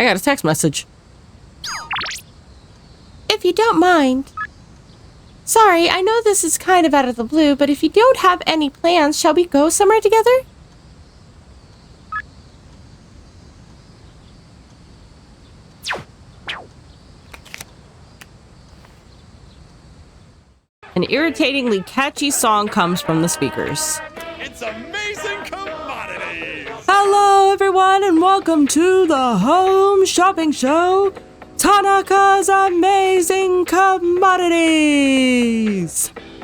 I got a text message. If you don't mind. Sorry, I know this is kind of out of the blue, but if you don't have any plans, shall we go somewhere together? An irritatingly catchy song comes from the speakers. It's amazing commodities! Hello, everyone, and welcome to the Home Shopping Show, Tanaka's Amazing Commodities.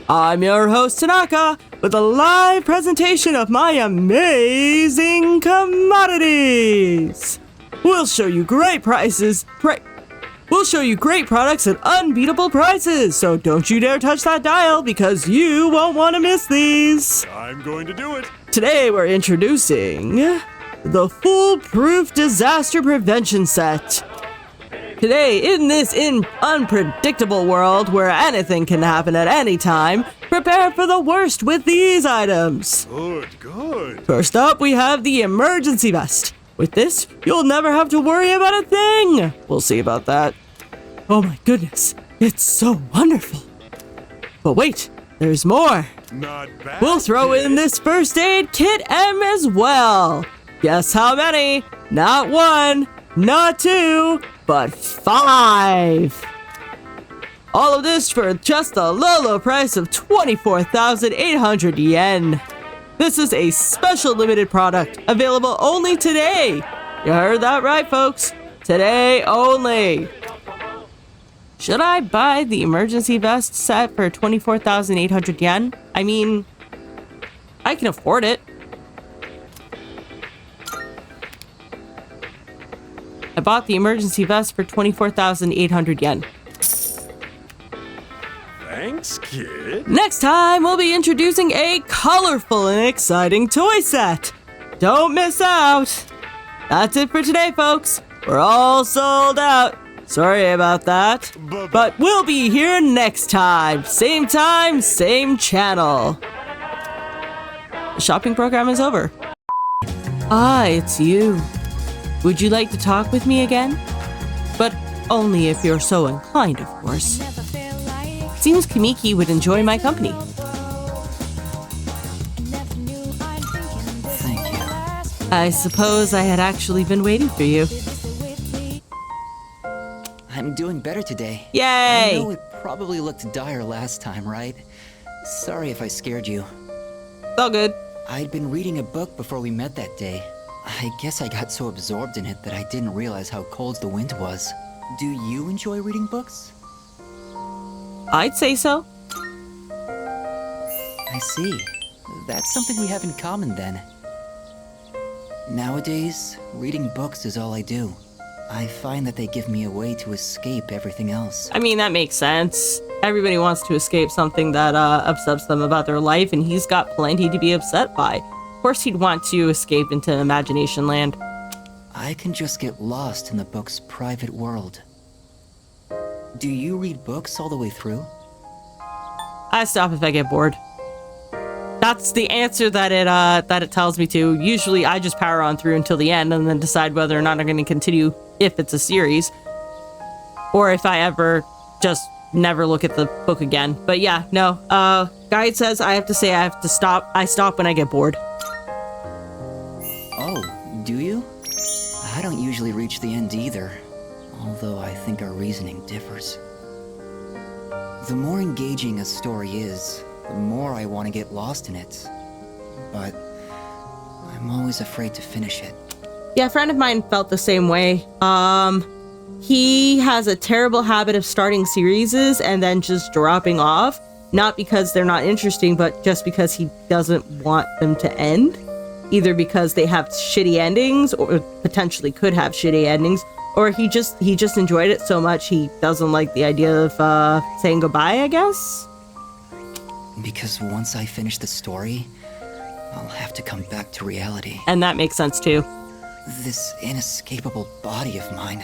I'm your host, Tanaka, with a live presentation of my amazing commodities. We'll show you great prices. We'll show you great products at unbeatable prices, so don't you dare touch that dial because you won't want to miss these. I'm going to do it. Today we're introducing the Foolproof Disaster Prevention Set. Today, in this unpredictable world where anything can happen at any time, prepare for the worst with these items. Good. First up, we have the emergency vest. With this, you'll never have to worry about a thing. We'll see about that. Oh my goodness, it's so wonderful. But wait, there's more. Not bad. We'll throw in this first aid kit M as well. Guess how many? Not one, not two, but 5. All of this for just the low price of 24,800 yen. This is a special limited product, available only today. You heard that right, folks. Today only. Should I buy the emergency vest set for 24,800 yen? I mean, I can afford it. I bought the emergency vest for 24,800 yen. Thanks, kid. Next time, we'll be introducing a colorful and exciting toy set. Don't miss out. That's it for today, folks. We're all sold out. Sorry about that. But we'll be here next time, same channel. The shopping program is over. Ah, it's you. Would you like to talk with me again? But only if you're so inclined, of course. Seems Kamiki would enjoy my company. Thank you. I suppose I had actually been waiting for you. I'm doing better today. Yay! I know it probably looked dire last time, right? Sorry if I scared you. It's all good. I'd been reading a book before we met that day. I guess I got so absorbed in it that I didn't realize how cold the wind was. Do you enjoy reading books? I'd say so. I see. That's something we have in common then. Nowadays, reading books is all I do. I find that they give me a way to escape everything else. I mean, that makes sense. Everybody wants to escape something that upsets them about their life, and he's got plenty to be upset by. Of course he'd want to escape into imagination land. I can just get lost in the book's private world. Do you read books all the way through? I stop if I get bored. That's the answer that it tells me to. Usually I just power on through until the end and then decide whether or not I'm going to continue if it's a series. Or if I ever just never look at the book again. But yeah, no. Guide says I have to say I have to stop. I stop when I get bored. Oh, do you? I don't usually reach the end either. Although I think our reasoning differs. The more engaging a story is, the more I want to get lost in it. But I'm always afraid to finish it. Yeah, a friend of mine felt the same way. He has a terrible habit of starting series and then just dropping off. Not because they're not interesting, but just because he doesn't want them to end. Either because they have shitty endings, or potentially could have shitty endings, or he just enjoyed it so much he doesn't like the idea of saying goodbye, I guess? Because once I finish the story, I'll have to come back to reality. And that makes sense too. This inescapable body of mine.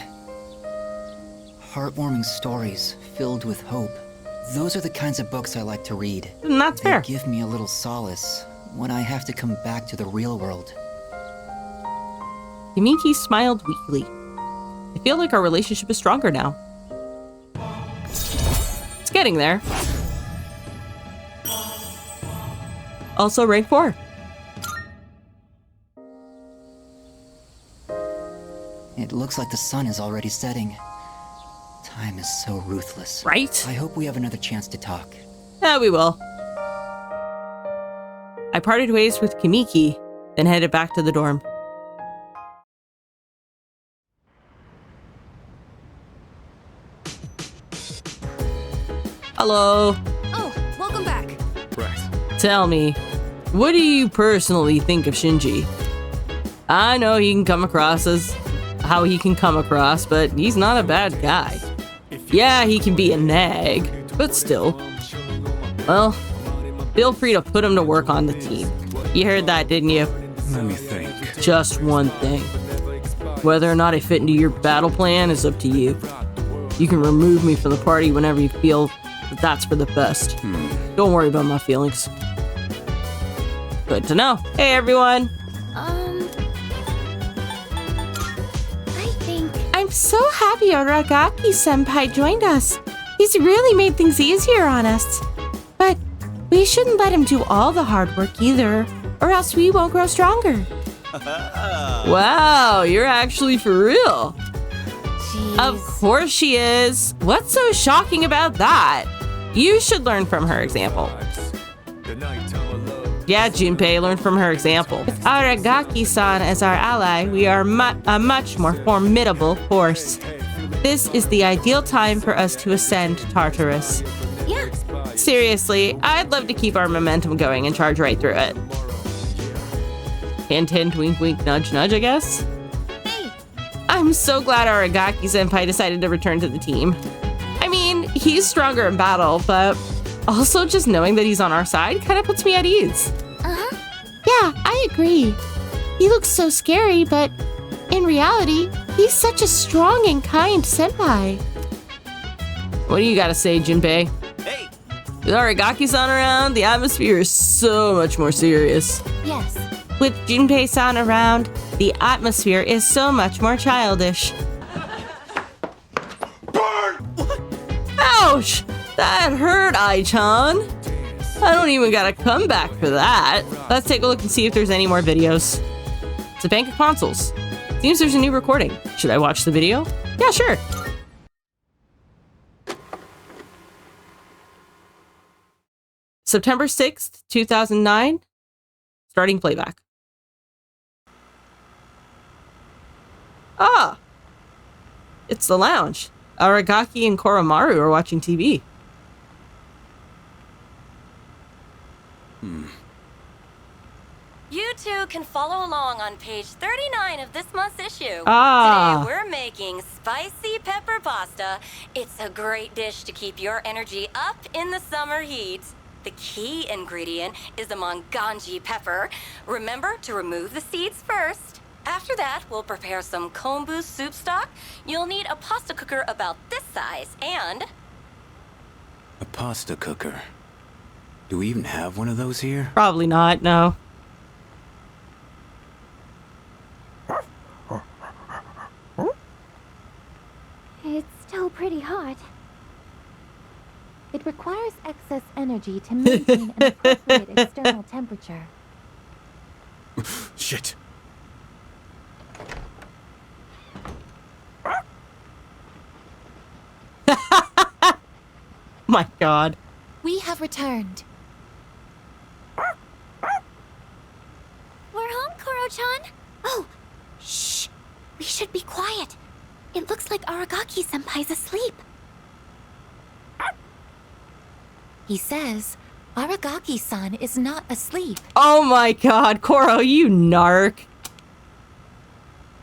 Heartwarming stories filled with hope. Those are the kinds of books I like to read. And that's They fair. give me a little solace when I have to come back to the real world. Yamiki smiled weakly. I feel like our relationship is stronger now. It's getting there. Also rank 4. It looks like the sun is already setting. Time is so ruthless. Right? I hope we have another chance to talk. Yeah, we will. I parted ways with Kimiki, then headed back to the dorm. Hello. Oh, welcome back. Right. Tell me, what do you personally think of Shinji? I know he can come across as how he can come across, but he's not a bad guy. Yeah, he can be a nag, but still. Well, feel free to put him to work on the team. You heard that, didn't you? Let me think. Just one thing. Whether or not I fit into your battle plan is up to you. You can remove me from the party whenever you feel that that's for the best. Don't worry about my feelings. Good to know. Hey, everyone. I think I'm so happy Aragaki-senpai joined us. He's really made things easier on us. But we shouldn't let him do all the hard work either, or else we won't grow stronger. Wow, you're actually for real. she's Of course she is. What's so shocking about that? You should learn from her example. Yeah, Junpei, learn from her example. With Aragaki-san as our ally, we are a much more formidable force. This is the ideal time for us to ascend Tartarus. yeah. Seriously, I'd love to keep our momentum going and charge right through it. Hint, hint, wink, wink, nudge, nudge, I guess? Hey, I'm so glad Aragaki-senpai decided to return to the team. I mean, he's stronger in battle, but also just knowing that he's on our side kind of puts me at ease. Yeah, I agree. He looks so scary, but in reality, he's such a strong and kind senpai. What do you gotta say, Junpei? Hey, With Aragaki-san around, the atmosphere is so much more serious. yes. With Junpei-san around, the atmosphere is so much more childish. Ouch! That hurt, Ai-chan. I don't even got a comeback for that. Let's take a look and see if there's any more videos. It's a bank of consoles. Seems there's a new recording. Should I watch the video? Yeah, sure. September 6th, 2009. Starting playback. Ah! It's the lounge. Aragaki and Koromaru are watching TV. You two can follow along on page 39 of this month's issue. Ah. Today we're making spicy pepper pasta. It's a great dish to keep your energy up in the summer heat. The key ingredient is the manganji pepper. Remember to remove the seeds first. After that, we'll prepare some kombu soup stock. You'll need a pasta cooker about this size and... a pasta cooker. Do we even have one of those here? Probably not, no. It's still pretty hot. It requires excess energy to maintain an appropriate external temperature. Shit. My god. We have returned. We're home, Koro-chan. Oh, shh. We should be quiet. It looks like Aragaki-senpai's asleep. He says Aragaki-san is not asleep. Oh my god, Koro, you narc.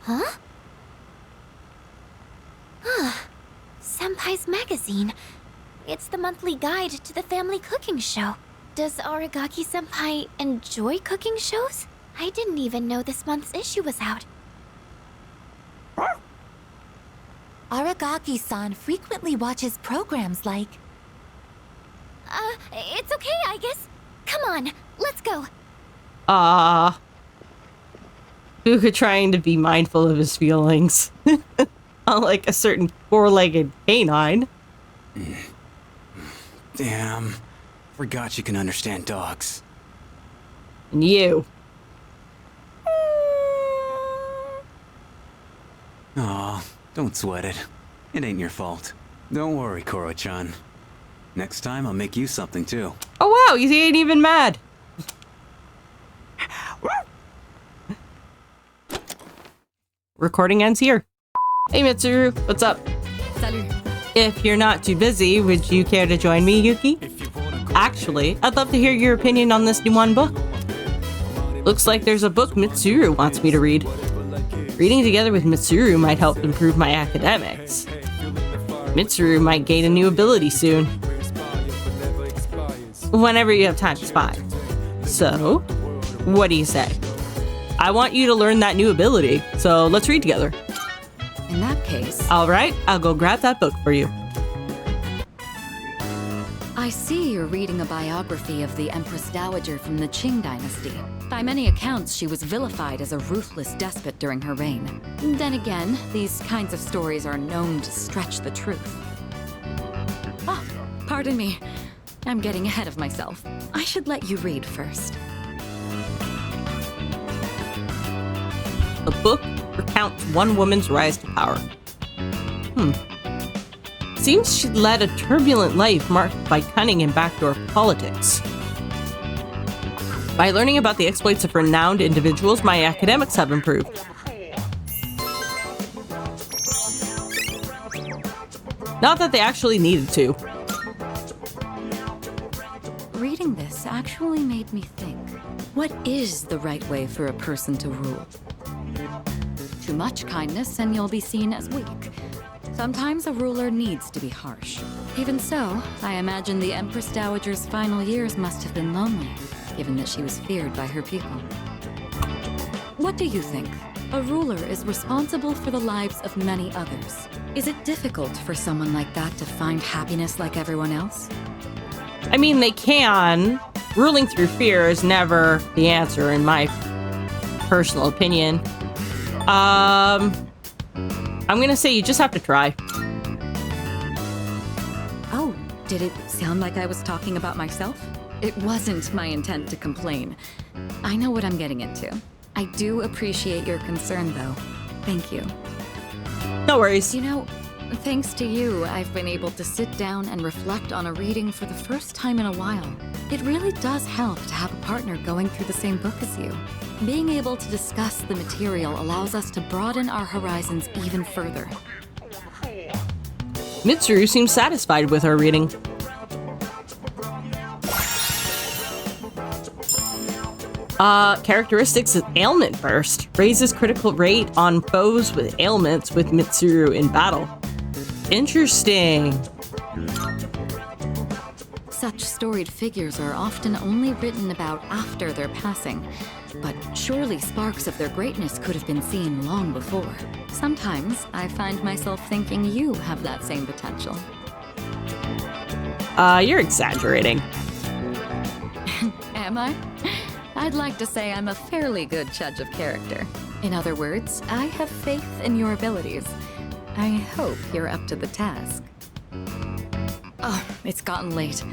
Huh? Senpai's magazine. It's the monthly guide to the family cooking show. Does Aragaki-senpai enjoy cooking shows? I didn't even know this month's issue was out. Aragaki-san frequently watches programs like... it's okay, I guess. Come on, let's go. Fuka trying to be mindful of his feelings. Unlike a certain four-legged canine. Damn. Forgot you can understand dogs. And you. Aw, don't sweat it. It ain't your fault. Don't worry, Koro-chan. Next time, I'll make you something, too. Oh wow, he ain't even mad. Recording ends here. Hey Mitsuru, what's up? Salut. If you're not too busy, would you care to join me, Yuki? Actually, I'd love to hear your opinion on this new one book. Looks like there's a book Mitsuru wants me to read. Reading together with Mitsuru might help improve my academics. Mitsuru might gain a new ability soon. Whenever you have time to spy. So, what do you say? I want you to learn that new ability, so let's read together. In that case, Alright, I'll go grab that book for you. I see you're reading a biography of the Empress Dowager from the Qing dynasty. By many accounts, she was vilified as a ruthless despot during her reign. Then again, these kinds of stories are known to stretch the truth. Ah, pardon me. I'm getting ahead of myself. I should let you read first. The book recounts one woman's rise to power. Seems she led a turbulent life marked by cunning and backdoor politics. By learning about the exploits of renowned individuals, my academics have improved. Not that they actually needed to. Reading this actually made me think, what is the right way for a person to rule? Too much kindness and you'll be seen as weak. Sometimes a ruler needs to be harsh. Even so, I imagine the Empress Dowager's final years must have been lonely, given that she was feared by her people. What do you think? A ruler is responsible for the lives of many others. Is it difficult for someone like that to find happiness like everyone else? I mean, they can. Ruling through fear is never the answer, in my personal opinion. I'm gonna say you just have to try. Oh, did it sound like I was talking about myself? It wasn't my intent to complain. I know what I'm getting into. I do appreciate your concern, though. Thank you. No worries. You know, thanks to you, I've been able to sit down and reflect on a reading for the first time in a while. It really does help to have a partner going through the same book as you. Being able to discuss the material allows us to broaden our horizons even further. Mitsuru seems satisfied with her reading. Characteristics of ailment burst. Raises critical rate on foes with ailments with Mitsuru in battle. Interesting. Such storied figures are often only written about after their passing, but surely sparks of their greatness could have been seen long before. Sometimes I find myself thinking you have that same potential. You're exaggerating. Am I? I'd like to say I'm a fairly good judge of character. In other words, I have faith in your abilities. I hope you're up to the task. Oh, it's gotten late.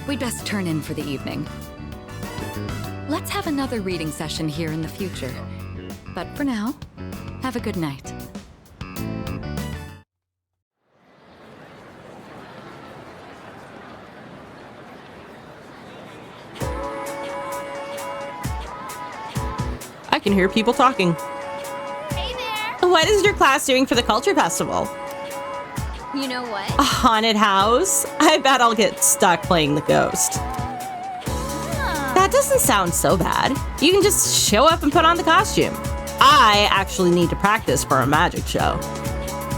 We'd best turn in for the evening. Let's have another reading session here in the future. But for now, have a good night. I can hear people talking. Hey there! What is your class doing for the Culture Festival? You know what? A haunted house? I bet I'll get stuck playing the ghost. That doesn't sound so bad. You can just show up and put on the costume. I actually need to practice for a magic show.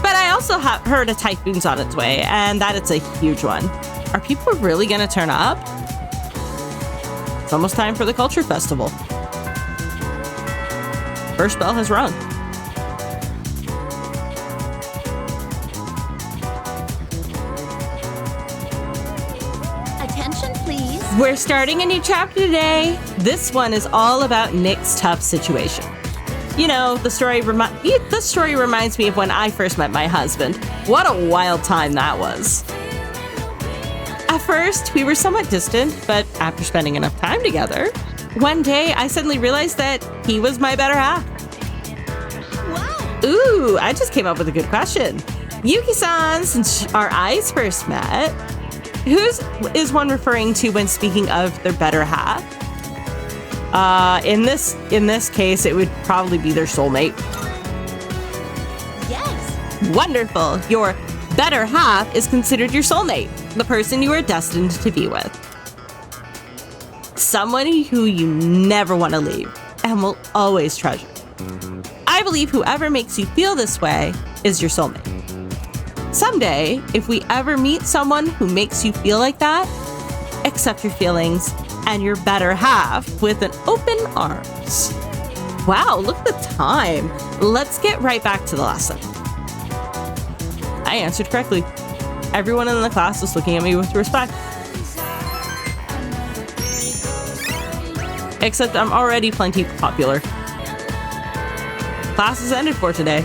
But I also have heard a typhoon's on its way, and that it's a huge one. Are people really gonna turn up? It's almost time for the Culture Festival. First bell has rung. Attention, please. We're starting a new chapter today. This one is all about Nick's tough situation. You know, the story reminds me of when I first met my husband. What a wild time that was. At first, we were somewhat distant, but after spending enough time together, one day I suddenly realized that he was my better half. Wow. Ooh, I just came up with a good question. Yuki-san, since our eyes first met, whose is one referring to when speaking of their better half? In this case, it would probably be their soulmate. Yes. Wonderful. Your better half is considered your soulmate, the person you are destined to be with. Someone who you never want to leave and will always treasure. I believe whoever makes you feel this way is your soulmate. Someday, if we ever meet someone who makes you feel like that, accept your feelings and your better half with an open arms. Wow, look at the time. Let's get right back to the lesson. I answered correctly. Everyone in the class was looking at me with respect. Except I'm already plenty popular. Class is ended for today.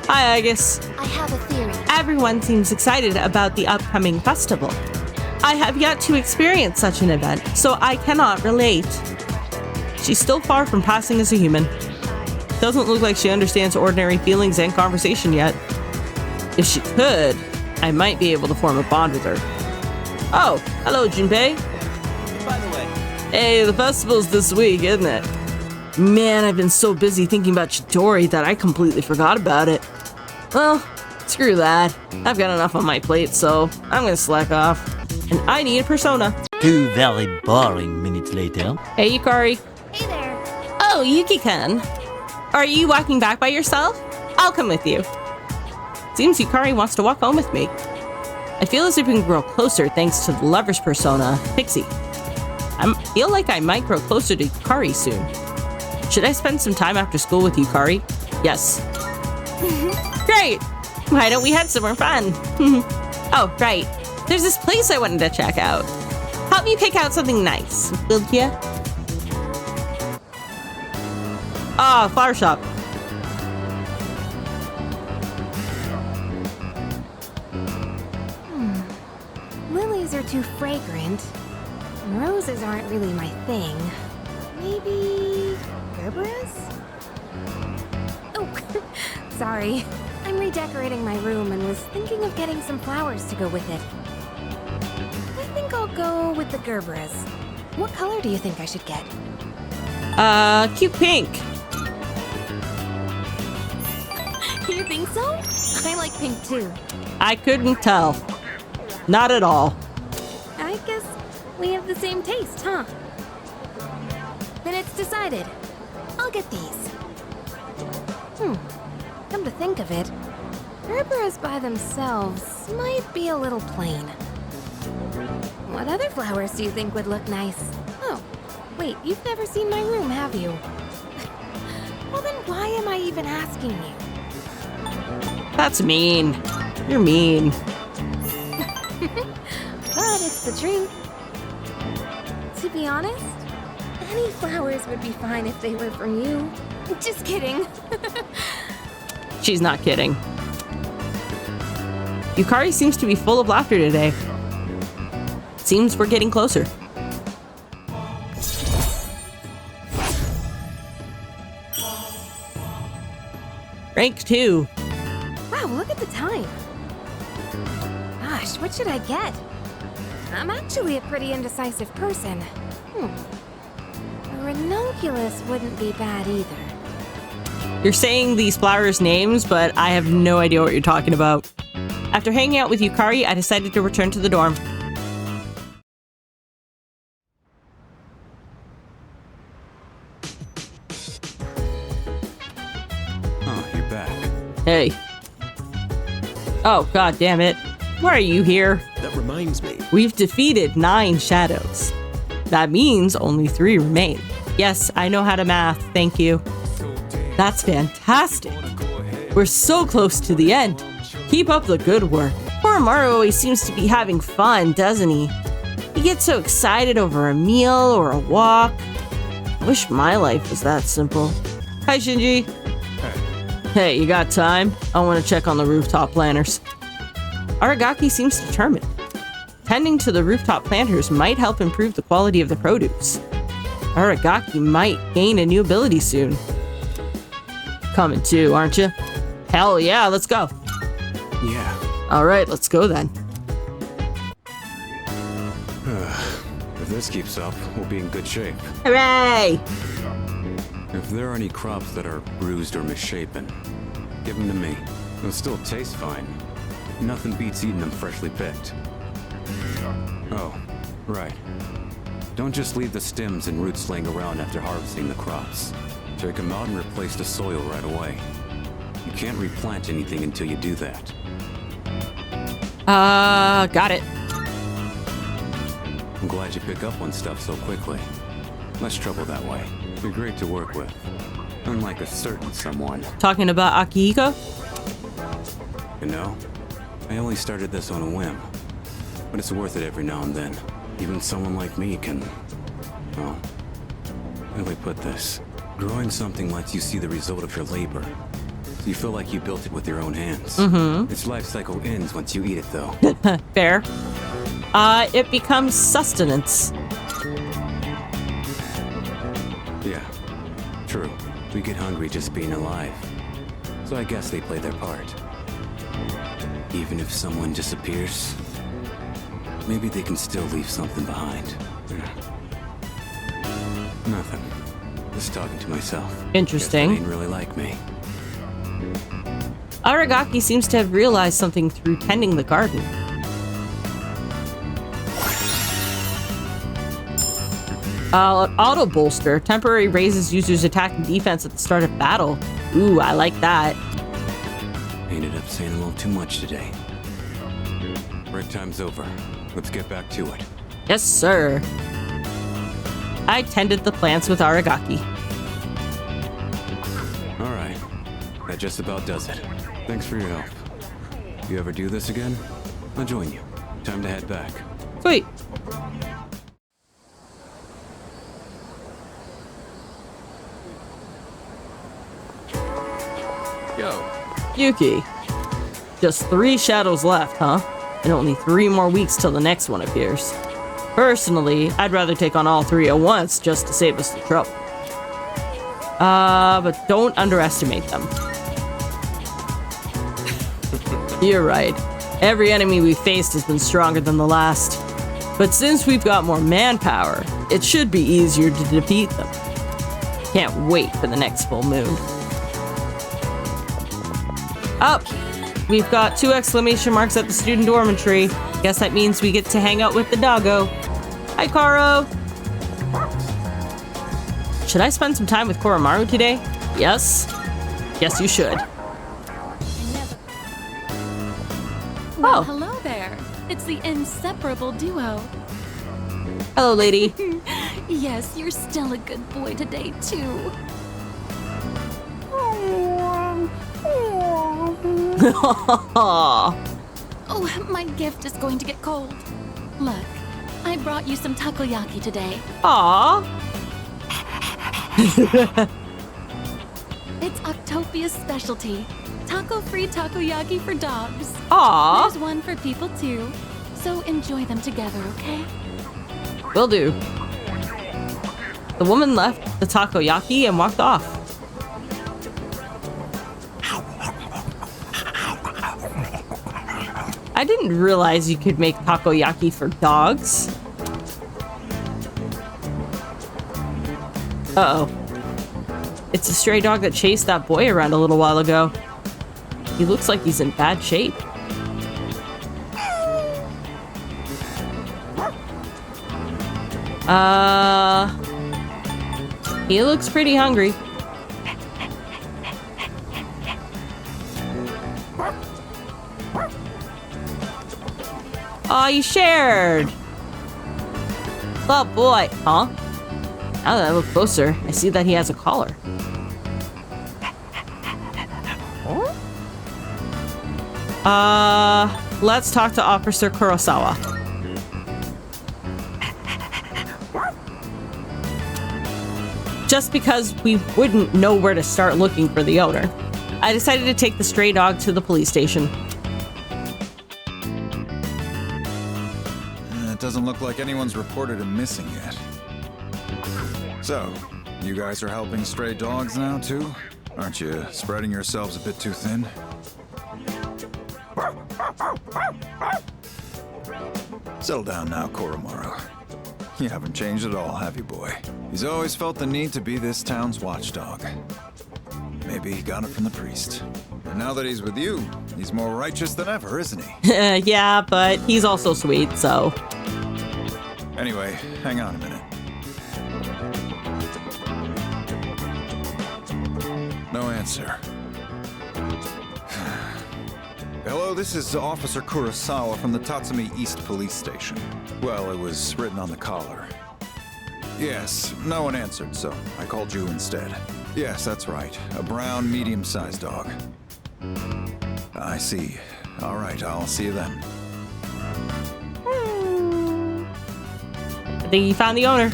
Hi, Agus. I have a theory. Everyone seems excited about the upcoming festival. I have yet to experience such an event, so I cannot relate. She's still far from passing as a human. Doesn't look like she understands ordinary feelings and conversation yet. If she could, I might be able to form a bond with her. Oh, hello, Junpei. By the way, Hey, the festival's this week, isn't it? Man, I've been so busy thinking about Chidori that I completely forgot about it. Well, screw that. I've got enough on my plate, so I'm gonna slack off. And I need a persona. 2 very boring minutes later. Hey, Yukari. Hey there. Oh, Yuki-kun. Are you walking back by yourself? I'll come with you. Seems Yukari wants to walk home with me. I feel as if we can grow closer thanks to the lover's persona, Pixie. I feel like I might grow closer to Yukari soon. Should I spend some time after school with Yukari? Yes. Great! Why don't we head somewhere fun? Oh, right. There's this place I wanted to check out. Help me pick out something nice, will ya? Ah, flower shop. Lilies are too fragrant. And roses aren't really my thing. Maybe Gerberas? Oh, sorry. I'm redecorating my room and was thinking of getting some flowers to go with it. I think I'll go with the Gerberas. What color do you think I should get? Cute pink. You think so? I like pink too. I couldn't tell. Not at all. I guess we have the same taste, huh? Then it's decided. I'll get these. Come to think of it, Gerberas by themselves might be a little plain. What other flowers do you think would look nice? Oh, wait, you've never seen my room, have you? Well then why am I even asking you? That's mean. You're mean. But it's the truth. To be honest, any flowers would be fine if they were from you. Just kidding. She's not kidding. Yukari seems to be full of laughter today. Seems we're getting closer. Rank 2. Wow, look at the time. Gosh, what should I get? I'm actually a pretty indecisive person. A ranunculus wouldn't be bad either. You're saying these flowers' names, but I have no idea what you're talking about. After hanging out with Yukari, I decided to return to the dorm. Oh, you're back. Hey. Oh, god damn it. Why are you here? That reminds me. We've defeated 9 shadows. That means only 3 remain. Yes, I know how to math, thank you. That's fantastic. We're so close to the end. Keep up the good work. Poor Maru always seems to be having fun, doesn't he? He gets so excited over a meal or a walk. I wish my life was that simple. Hi, Shinji. Hey, you got time? I want to check on the rooftop planters. Aragaki seems determined. Tending to the rooftop planters might help improve the quality of the produce. Aragaki might gain a new ability soon. Coming too, aren't you? Hell yeah, let's go. Yeah. Alright, let's go then. If this keeps up, we'll be in good shape. Hooray! If there are any crops that are bruised or misshapen, give them to me. They'll still taste fine. Nothing beats eating them freshly picked. Oh, right. Don't just leave the stems and roots laying around after harvesting the crops. Take them out and replace the soil right away. You can't replant anything until you do that. Got it. I'm glad you pick up on stuff so quickly. Less trouble that way. You're great to work with. Unlike a certain someone. Talking about Akihiko? You know, I only started this on a whim. But it's worth it every now and then. Even someone like me can... well... how do I put this? Growing something lets you see the result of your labor. So you feel like you built it with your own hands. Mm-hmm. Its life cycle ends once you eat it, though. Fair. It becomes sustenance. Yeah, true. We get hungry just being alive. So I guess they play their part. Even if someone disappears, maybe they can still leave something behind. Nothing. Just talking to myself. Interesting. Guess they ain't really like me. Aragaki seems to have realized something through tending the garden. Auto bolster. Temporary raises users' attack and defense at the start of battle. Ooh, I like that. Ended up saying a little too much today. Break time's over. Let's get back to it. Yes, sir. I tended the plants with Aragaki. All right. That just about does it. Thanks for your help. If you ever do this again, I'll join you. Time to head back. Sweet. Yo. Yuki. Just 3 shadows left, huh? And only 3 more weeks till the next one appears. Personally, I'd rather take on all 3 at once just to save us the trouble. But don't underestimate them. You're right. Every enemy we've faced has been stronger than the last. But since we've got more manpower, it should be easier to defeat them. Can't wait for the next full moon. Up! We've got 2 exclamation marks at the student dormitory. Guess that means we get to hang out with the doggo. Hi, Karo! Should I spend some time with Koromaru today? Yes? Yes, you should. Well, hello there. It's the inseparable duo. Hello, lady. Yes, you're still a good boy today, too. Oh, my gift is going to get cold. Look, I brought you some takoyaki today. Aww. It's Octopia's specialty. Taco-free takoyaki for dogs. Aww. There's one for people too. So enjoy them together, okay? Will do. The woman left the takoyaki and walked off. I didn't realize you could make takoyaki for dogs. Uh-oh. It's a stray dog that chased that boy around a little while ago. He looks like he's in bad shape. He looks pretty hungry. Aw, you shared! Oh boy, huh? Now that I look closer, I see that he has a collar. Let's talk to Officer Kurosawa. just because we wouldn't know where to start looking for the owner. I decided to take the stray dog to the police station. It doesn't look like anyone's reported him missing yet. So, you guys are helping stray dogs now, too? Aren't you spreading yourselves a bit too thin? Settle down now, Koromaru. You haven't changed at all, have you, boy? He's always felt the need to be this town's watchdog. Maybe he got it from the priest. And now that he's with you, he's more righteous than ever, isn't he? Yeah, but he's also sweet, so... Anyway, hang on a minute. No answer. Hello, this is Officer Kurosawa from the Tatsumi East Police Station. Well, it was written on the collar. Yes, no one answered, so I called you instead. Yes, that's right. A brown, medium-sized dog. I see. All right, I'll see you then. I think he found the owner.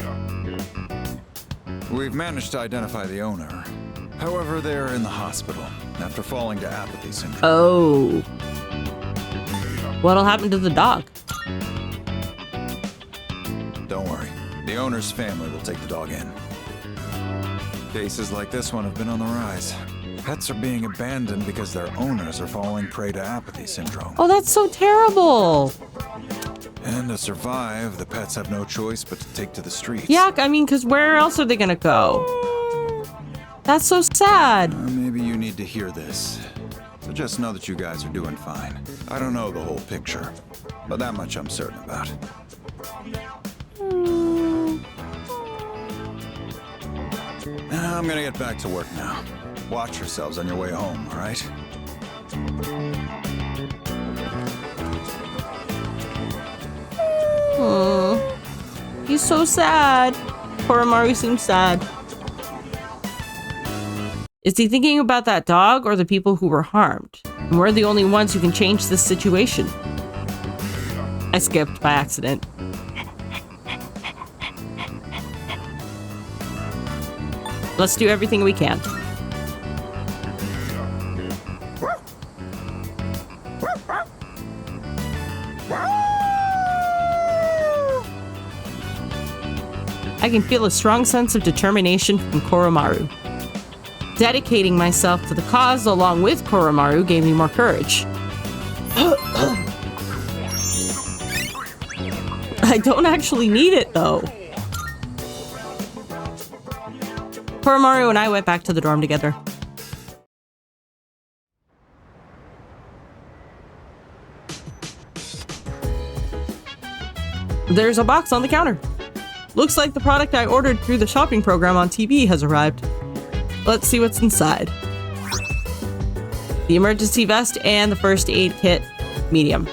We've managed to identify the owner. However, they're in the hospital after falling to apathy syndrome. Oh. What'll happen to the dog? Don't worry. The owner's family will take the dog in. Cases like this one have been on the rise. Pets are being abandoned because their owners are falling prey to apathy syndrome. Oh, that's so terrible. And to survive, the pets have no choice but to take to the streets. Yeah, I mean, because where else are they gonna go? That's so sad. Maybe you need to hear this. So just know that you guys are doing fine. I don't know the whole picture, but that much I'm certain about. I'm gonna get back to work now. Watch yourselves on your way home, all right? Oh, he's so sad. Koromaru seems sad. Is he thinking about that dog or the people who were harmed? And we're the only ones who can change this situation. I skipped by accident. Let's do everything we can. I can feel a strong sense of determination from Koromaru. Dedicating myself to the cause along with Koromaru gave me more courage. I don't actually need it, though. Koromaru and I went back to the dorm together. There's a box on the counter. Looks like the product I ordered through the shopping program on TV has arrived. Let's see what's inside. The emergency vest and the first aid kit, medium.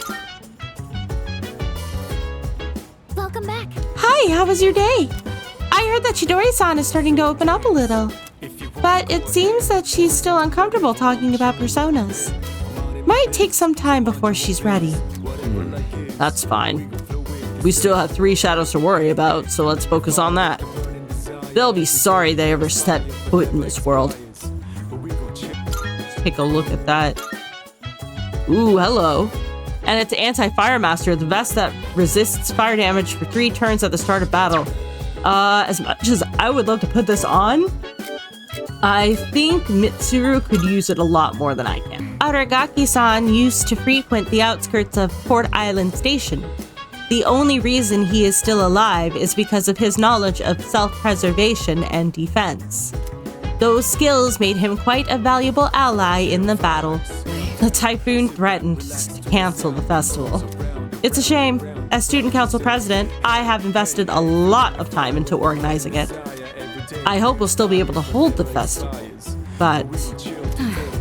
Welcome back. Hi, how was your day? I heard that Chidori-san is starting to open up a little. But it seems that she's still uncomfortable talking about personas. Might take some time before she's ready. That's fine. We still have 3 shadows to worry about, so let's focus on that. They'll be sorry they ever set foot in this world. Take a look at that. Ooh, hello. And it's Anti-Fire Master, the vest that resists fire damage for 3 turns at the start of battle. As much as I would love to put this on, I think Mitsuru could use it a lot more than I can. Aragaki-san used to frequent the outskirts of Port Island Station. The only reason he is still alive is because of his knowledge of self-preservation and defense. Those skills made him quite a valuable ally in the battle. The typhoon threatened to cancel the festival. It's a shame. As student council president, I have invested a lot of time into organizing it. I hope we'll still be able to hold the festival, but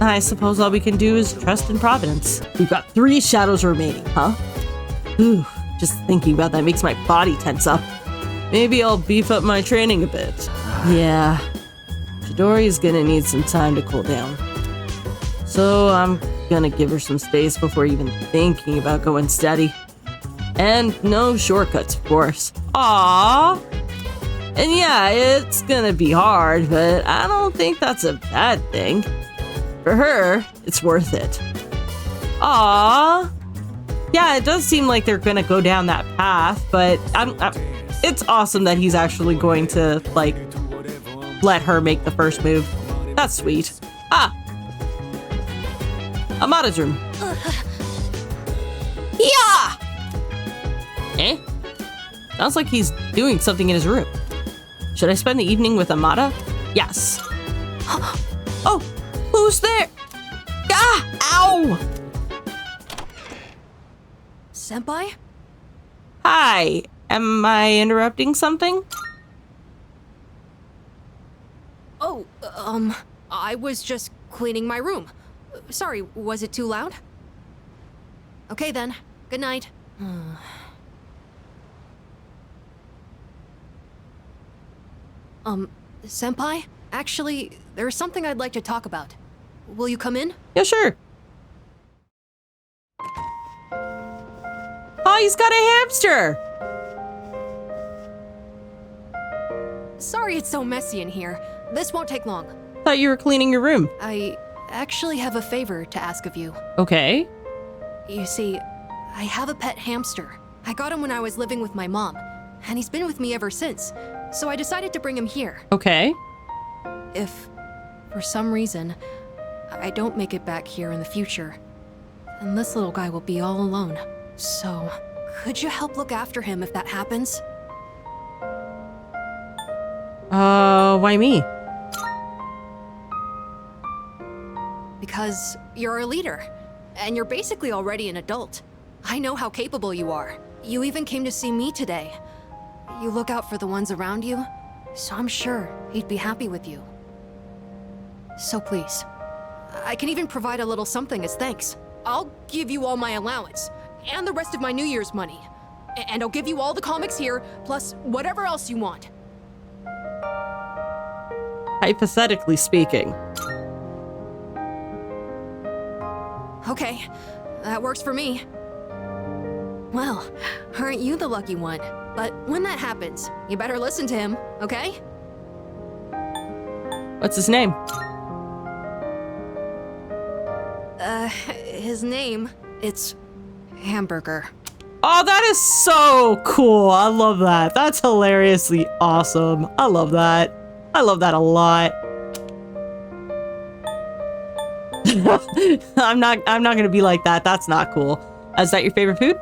I suppose all we can do is trust in Providence. We've got 3 shadows remaining, huh? Ooh. Just thinking about that makes my body tense up. Maybe I'll beef up my training a bit. Yeah, Chidori's gonna need some time to cool down. So I'm gonna give her some space before even thinking about going steady. And no shortcuts, of course. Aww! And yeah, it's gonna be hard, but I don't think that's a bad thing. For her, it's worth it. Aww. Yeah, it does seem like they're gonna go down that path, but it's awesome that he's actually going to, like, let her make the first move. That's sweet. Ah! Amada's room. Yeah! Eh? Sounds like he's doing something in his room. Should I spend the evening with Amada? Yes. Oh! Who's there? Ah! Ow! Senpai? Hi. Am I interrupting something? Oh, I was just cleaning my room. Sorry, was it too loud? Okay then. Good night. Senpai? Actually, there's something I'd like to talk about. Will you come in? Yeah, sure. Oh, he's got a hamster! Sorry it's so messy in here. This won't take long. Thought you were cleaning your room. I actually have a favor to ask of you. Okay. You see, I have a pet hamster. I got him when I was living with my mom, and he's been with me ever since. So I decided to bring him here. Okay. If, for some reason, I don't make it back here in the future, then this little guy will be all alone. So, could you help look after him if that happens? Why me? Because you're a leader, and you're basically already an adult. I know how capable you are. You even came to see me today. You look out for the ones around you, so I'm sure he'd be happy with you. So please, I can even provide a little something as thanks. I'll give you all my allowance, and the rest of my New Year's money. And I'll give you all the comics here, plus whatever else you want. Hypothetically speaking. Okay, that works for me. Well, aren't you the lucky one? But when that happens, you better listen to him, okay? What's his name? His name, it's Hamburger. Oh, that is so cool. I love that. That's hilariously awesome. I love that. I love that a lot. I'm not gonna be like that. That's not cool. Is that your favorite food?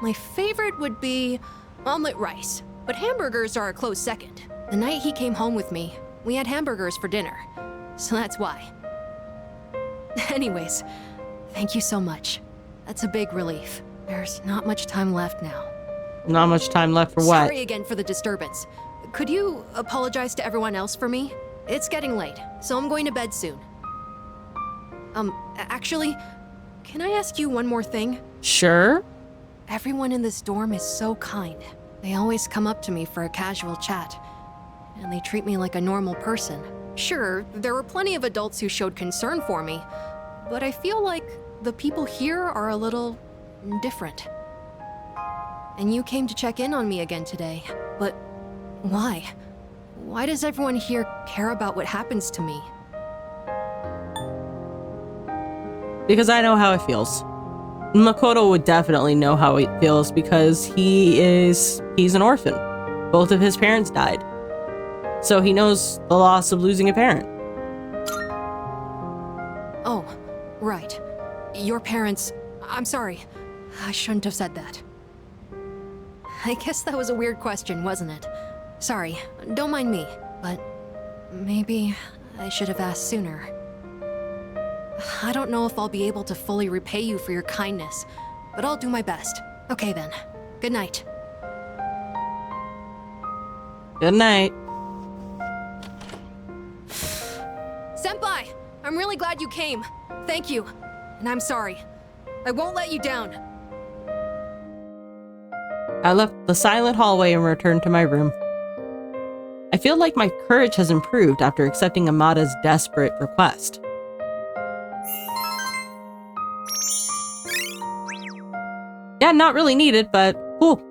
My favorite would be omelet rice, but hamburgers are a close second. The night he came home with me, we had hamburgers for dinner, so that's why. Anyways, thank you so much. That's a big relief. There's not much time left now. Not much time left for what? Sorry again for the disturbance. Could you apologize to everyone else for me? It's getting late, so I'm going to bed soon. Actually, can I ask you one more thing? Sure. Everyone in this dorm is so kind. They always come up to me for a casual chat, and they treat me like a normal person. Sure, there were plenty of adults who showed concern for me, but I feel like the people here are a little different. And you came to check in on me again today, but why? Why does everyone here care about what happens to me? Because I know how it feels. Makoto would definitely know how it feels because he's an orphan. Both of his parents died. So he knows the loss of losing a parent. Oh, right. Your parents... I'm sorry. I shouldn't have said that. I guess that was a weird question, wasn't it? Sorry, don't mind me, but maybe I should have asked sooner. I don't know if I'll be able to fully repay you for your kindness, but I'll do my best. Okay then. Good night. Good night. Senpai! I'm really glad you came. Thank you. And I'm sorry. I won't let you down. I left the silent hallway and returned to my room. I feel like my courage has improved after accepting Amada's desperate request. Yeah, not really needed, but cool.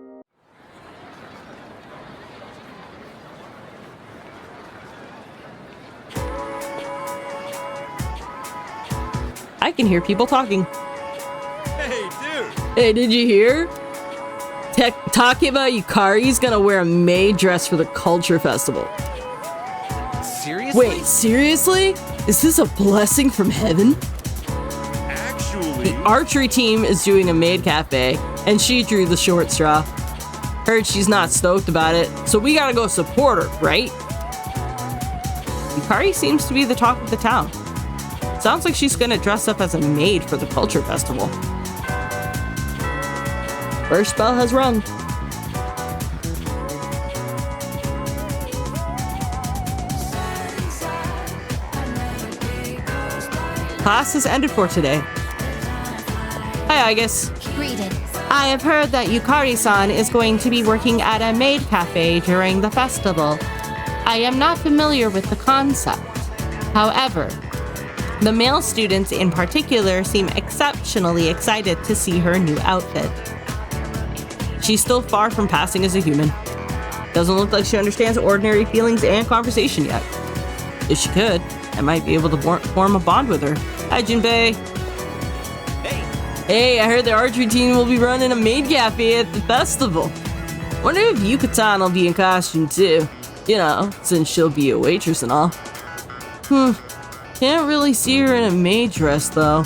I can hear people talking. Hey, dude. Hey, did you hear? Talking about Yukari's gonna wear a maid dress for the culture festival. Seriously? Wait, seriously? Is this a blessing from heaven? Actually, The archery team is doing a maid cafe, and she drew the short straw. Heard she's not stoked about it, so we gotta go support her, right? Yukari seems to be the talk of the town. Sounds like she's gonna dress up as a maid for the culture festival. First bell has rung. Class has ended for today. Hi, Aigis. Greetings. I have heard that Yukari-san is going to be working at a maid cafe during the festival. I am not familiar with the concept. However, the male students in particular seem exceptionally excited to see her new outfit. She's still far from passing as a human. Doesn't look like she understands ordinary feelings and conversation yet. If she could, I might be able to form a bond with her. Hi, Junpei. Hey, I heard the archery team will be running a maid cafe at the festival. Wonder if Yucatan will be in costume too. You know, since she'll be a waitress and all. Can't really see her in a maid dress though.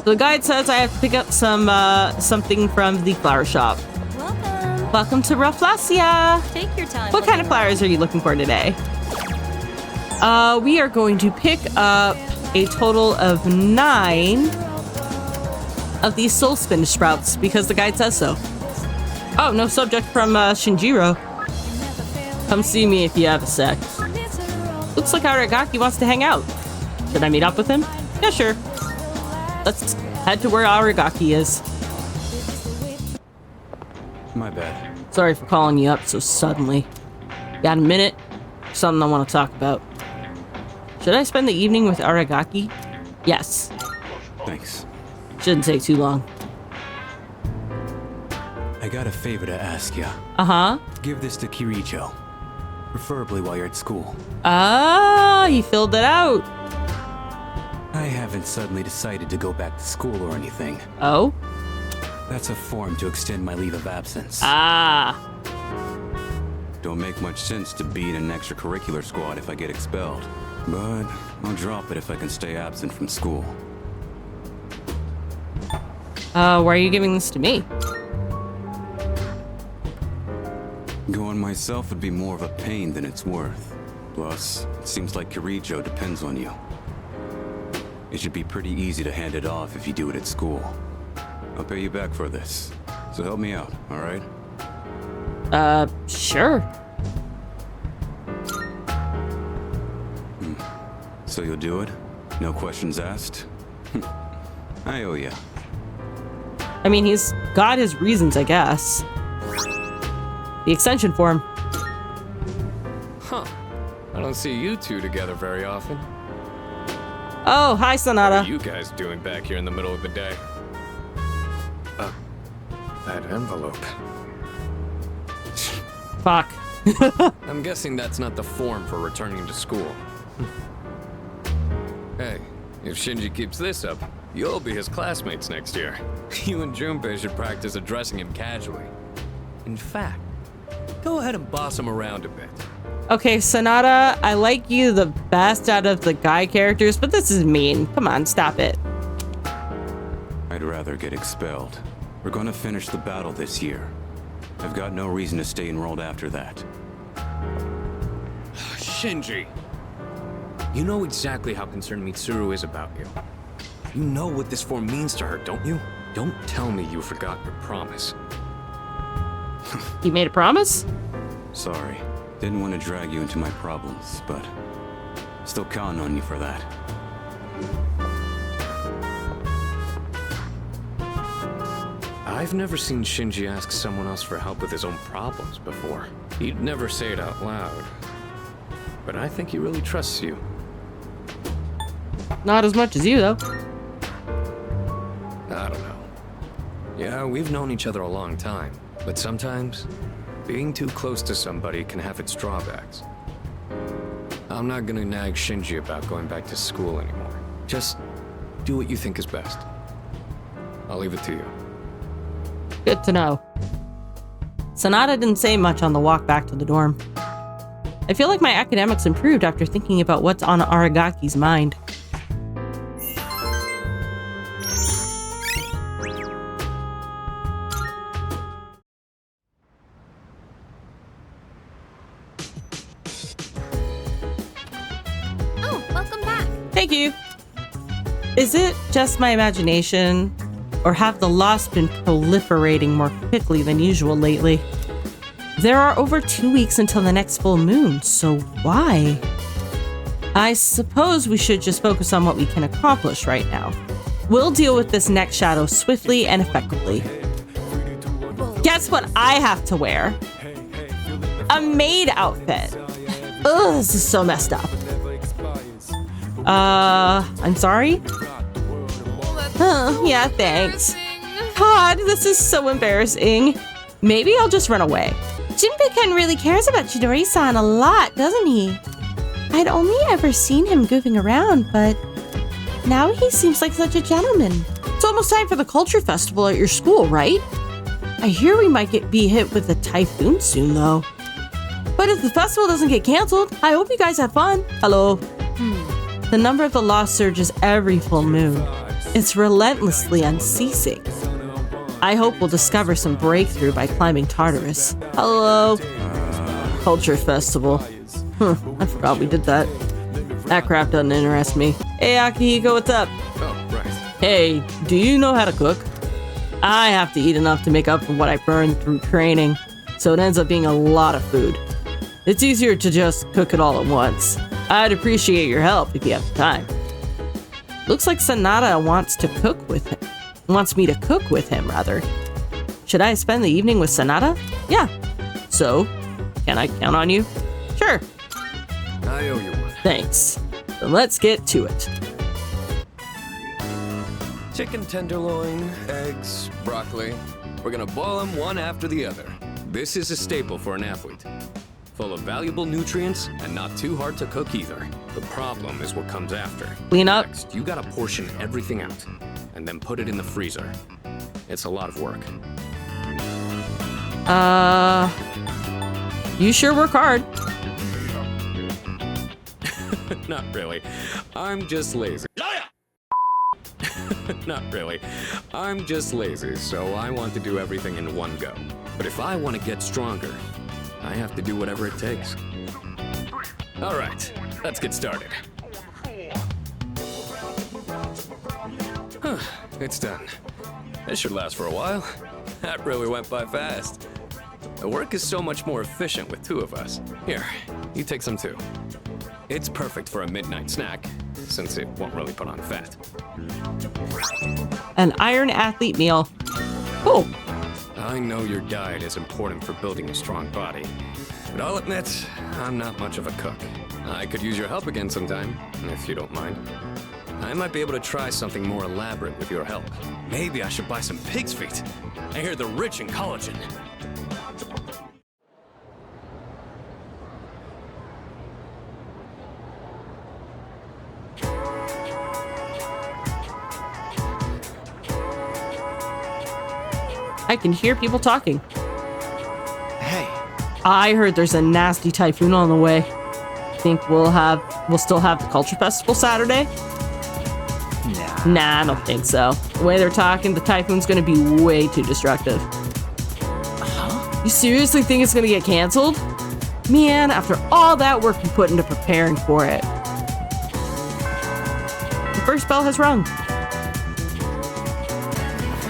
The guide says I have to pick up something from the flower shop. Welcome to Rafflesia. Take your time. What kind of flowers are you looking for today? We are going to pick up a total of 9 of these soul spinach sprouts because the guide says so. Oh, no subject from Shinjiro. Come see me if you have a sec. Looks like Aragaki wants to hang out. Should I meet up with him? Yeah, sure. Let's head to where Aragaki is. My bad. Sorry for calling you up so suddenly. Got a minute? Something I want to talk about. Should I spend the evening with Aragaki? Yes. Thanks. Shouldn't take too long. I got a favor to ask ya. Uh-huh. Give this to Kirijo. Preferably while you're at school. Ah, he filled it out. I haven't suddenly decided to go back to school or anything. Oh? That's a form to extend my leave of absence. Ah. Don't make much sense to be in an extracurricular squad if I get expelled. But I'll drop it if I can stay absent from school. Why are you giving this to me? Going myself would be more of a pain than it's worth. Plus, it seems like Kirijo depends on you. It should be pretty easy to hand it off if you do it at school. I'll pay you back for this. So help me out, alright? Sure. So you'll do it? No questions asked? I owe ya. I mean, he's got his reasons, I guess. The extension form. Huh. I don't see you two together very often. Oh, hi, What Sanada. are you guys doing back here in the middle of the day? That envelope. Fuck. I'm guessing that's not the form for returning to school. Hey, if Shinji keeps this up, you'll be his classmates next year. You and Junpei should practice addressing him casually. In fact, go ahead and boss him around a bit. Okay, Sanada, I like you the best out of the guy characters, but this is mean. Come on, stop it. I'd rather get expelled. We're gonna finish the battle this year. I've got no reason to stay enrolled after that. Shinji! You know exactly how concerned Mitsuru is about you. You know what this form means to her, don't you? Don't tell me you forgot your promise. You made a promise? Sorry. Didn't want to drag you into my problems, but still counting on you for that. I've never seen Shinji ask someone else for help with his own problems before. He'd never say it out loud. But I think he really trusts you. Not as much as you, though. I don't know. Yeah, we've known each other a long time, but sometimes being too close to somebody can have its drawbacks. I'm not gonna nag Shinji about going back to school anymore. Just do what you think is best. I'll leave it to you. Good to know. Sanada didn't say much on the walk back to the dorm. I feel like my academics improved after thinking about what's on Aragaki's mind. Oh, welcome back. Thank you. Is it just my imagination, or have the lost been proliferating more quickly than usual lately? There are over 2 weeks until the next full moon, so why? I suppose we should just focus on what we can accomplish right now. We'll deal with this next shadow swiftly and effectively. Guess what I have to wear? A maid outfit. Ugh, this is so messed up. I'm sorry? Yeah, thanks. God, this is so embarrassing. Maybe I'll just run away. Jinbei-kun really cares about Chidori-san a lot, doesn't he? I'd only ever seen him goofing around, but now he seems like such a gentleman. It's almost time for the culture festival at your school, right? I hear we might be hit with a typhoon soon, though. But if the festival doesn't get canceled, I hope you guys have fun. Hello. The number of the lost surges every full moon. It's relentlessly unceasing. I hope we'll discover some breakthrough by climbing Tartarus. Hello. Culture festival. I forgot we did that. That crap doesn't interest me. Hey, Akihiko, what's up? Oh, right. Hey, do you know how to cook? I have to eat enough to make up for what I burned through training, so it ends up being a lot of food. It's easier to just cook it all at once. I'd appreciate your help if you have the time. Looks like Sanada wants me to cook with him, rather. Should I spend the evening with Sanada? Yeah. So, can I count on you? Sure. I owe you one. Thanks. Then let's get to it. Chicken tenderloin, eggs, broccoli. We're gonna boil them one after the other. This is a staple for an athlete. Full of valuable nutrients and not too hard to cook either. The problem is what comes after. Clean up. Next, you gotta portion everything out and then put it in the freezer. It's a lot of work. You sure work hard. Not really. I'm just lazy. Not really. I'm just lazy, so I want to do everything in one go. But if I want to get stronger, I have to do whatever it takes. All right, let's get started. It's done. This should last for a while. That really went by fast. The work is so much more efficient with two of us. Here, you take some too. It's perfect for a midnight snack, since it won't really put on fat. An Iron Athlete meal. Cool. I know your diet is important for building a strong body, but I'll admit, I'm not much of a cook. I could use your help again sometime, if you don't mind. I might be able to try something more elaborate with your help. Maybe I should buy some pig's feet. I hear they're rich in collagen. I can hear people talking. Hey. I heard there's a nasty typhoon on the way. Think we'll still have the culture festival Saturday? Nah, I don't think so. The way they're talking, the typhoon's gonna be way too destructive. You seriously think it's gonna get canceled? Man, after all that work we put into preparing for it. The first bell has rung.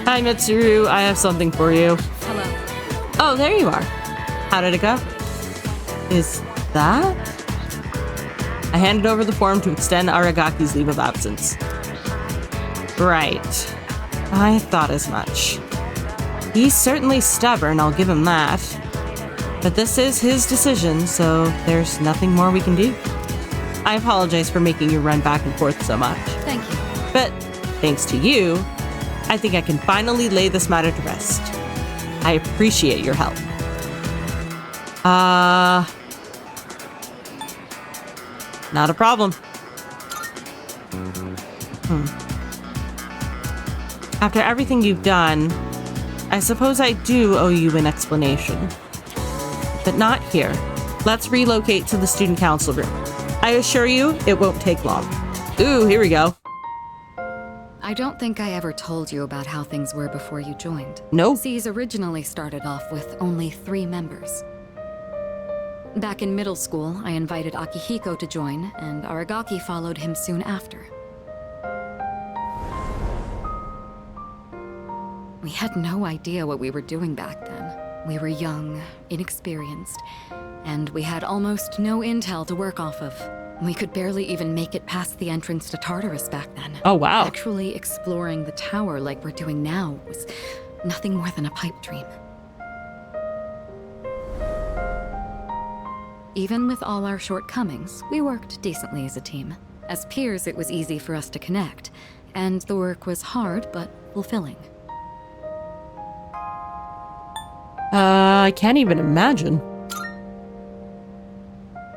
Hi, Mitsuru. I have something for you. Hello. Oh, there you are. How did it go? Is that? I handed over the form to extend Aragaki's leave of absence. Right. I thought as much. He's certainly stubborn, I'll give him that. But this is his decision, so there's nothing more we can do. I apologize for making you run back and forth so much. Thank you. But thanks to you, I think I can finally lay this matter to rest. I appreciate your help. Not a problem. After everything you've done, I suppose I do owe you an explanation. But not here. Let's relocate to the student council room. I assure you, it won't take long. Ooh, here we go. I don't think I ever told you about how things were before you joined. Nope. S.E.E.S originally started off with only 3 members. Back in middle school, I invited Akihiko to join, and Aragaki followed him soon after. We had no idea what we were doing back then. We were young, inexperienced, and we had almost no intel to work off of. We could barely even make it past the entrance to Tartarus back then. Oh, wow. Actually exploring the tower like we're doing now was nothing more than a pipe dream. Even with all our shortcomings, we worked decently as a team. As peers, it was easy for us to connect, and the work was hard but fulfilling. I can't even imagine.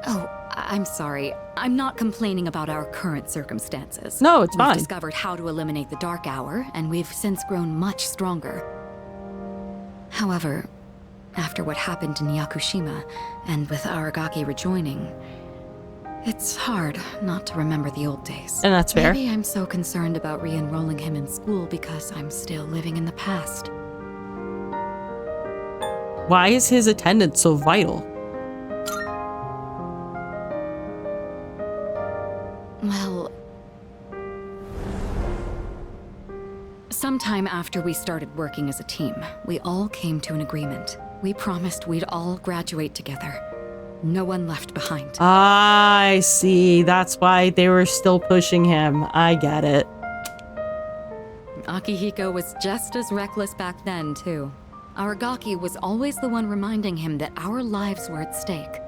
Oh, I'm sorry. I'm not complaining about our current circumstances. No, it's fine. We've discovered how to eliminate the Dark Hour, and we've since grown much stronger. However, after what happened in Yakushima, and with Aragaki rejoining, it's hard not to remember the old days. And that's fair. Maybe I'm so concerned about re-enrolling him in school because I'm still living in the past. Why is his attendance so vital? Well, sometime after we started working as a team, we all came to an agreement. We promised we'd all graduate together. No one left behind. I see. That's why they were still pushing him. I get it. Akihiko was just as reckless back then, too. Aragaki was always the one reminding him that our lives were at stake.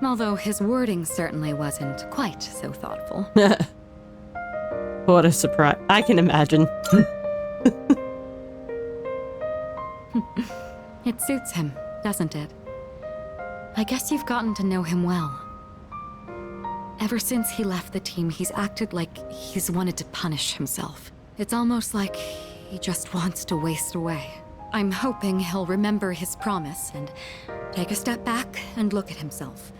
Although his wording certainly wasn't quite so thoughtful. What a surprise. I can imagine. It suits him, doesn't it? I guess you've gotten to know him well. Ever since he left the team, he's acted like he's wanted to punish himself. It's almost like he just wants to waste away. I'm hoping he'll remember his promise and take a step back and look at himself.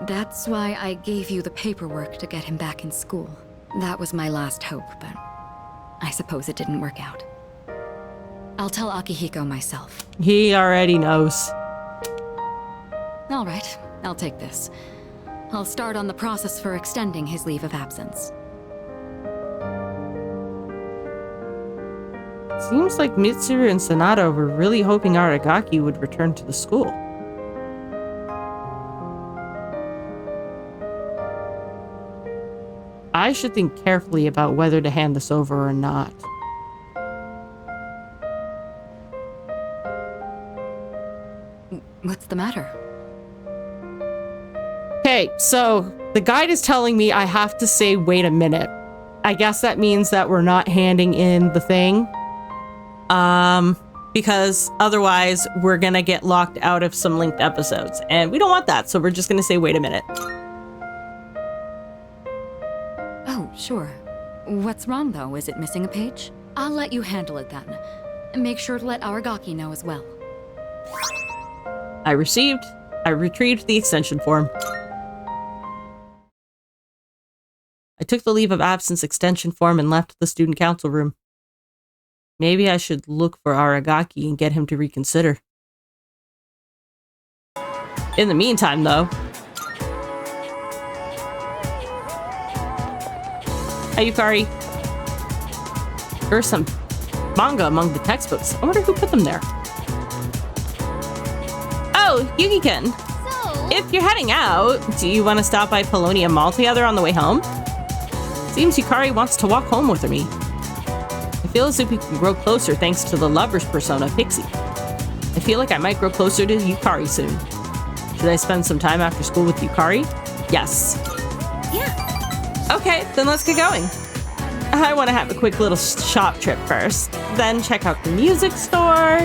That's why I gave you the paperwork to get him back in school. That was my last hope, but I suppose it didn't work out. I'll tell Akihiko myself. He already knows. All right, I'll take this. I'll start on the process for extending his leave of absence. Seems like Mitsuru and Sanada were really hoping Aragaki would return to the school. I should think carefully about whether to hand this over or not. What's the matter? Okay, so the guide is telling me I have to say, wait a minute. I guess that means that we're not handing in the thing. Because otherwise we're gonna get locked out of some linked episodes. And we don't want that, so we're just gonna say, wait a minute. Oh, sure. What's wrong, though? Is it missing a page? I'll let you handle it then. Make sure to let Aragaki know as well. I retrieved the extension form. I took the leave of absence extension form and left the student council room. Maybe I should look for Aragaki and get him to reconsider. In the meantime, though... Hey, Yukari. There's some manga among the textbooks. I wonder who put them there. Oh, Yuki-kun. So, If you're heading out, do you want to stop by Paulownia Mall together on the way home? Seems Yukari wants to walk home with me. I feel as if we can grow closer thanks to the lover's persona, Pixie. I feel like I might grow closer to Yukari soon. Should I spend some time after school with Yukari? Yes. yeah. Okay, then let's get going. I want to have a quick little shop trip first, then check out the music store.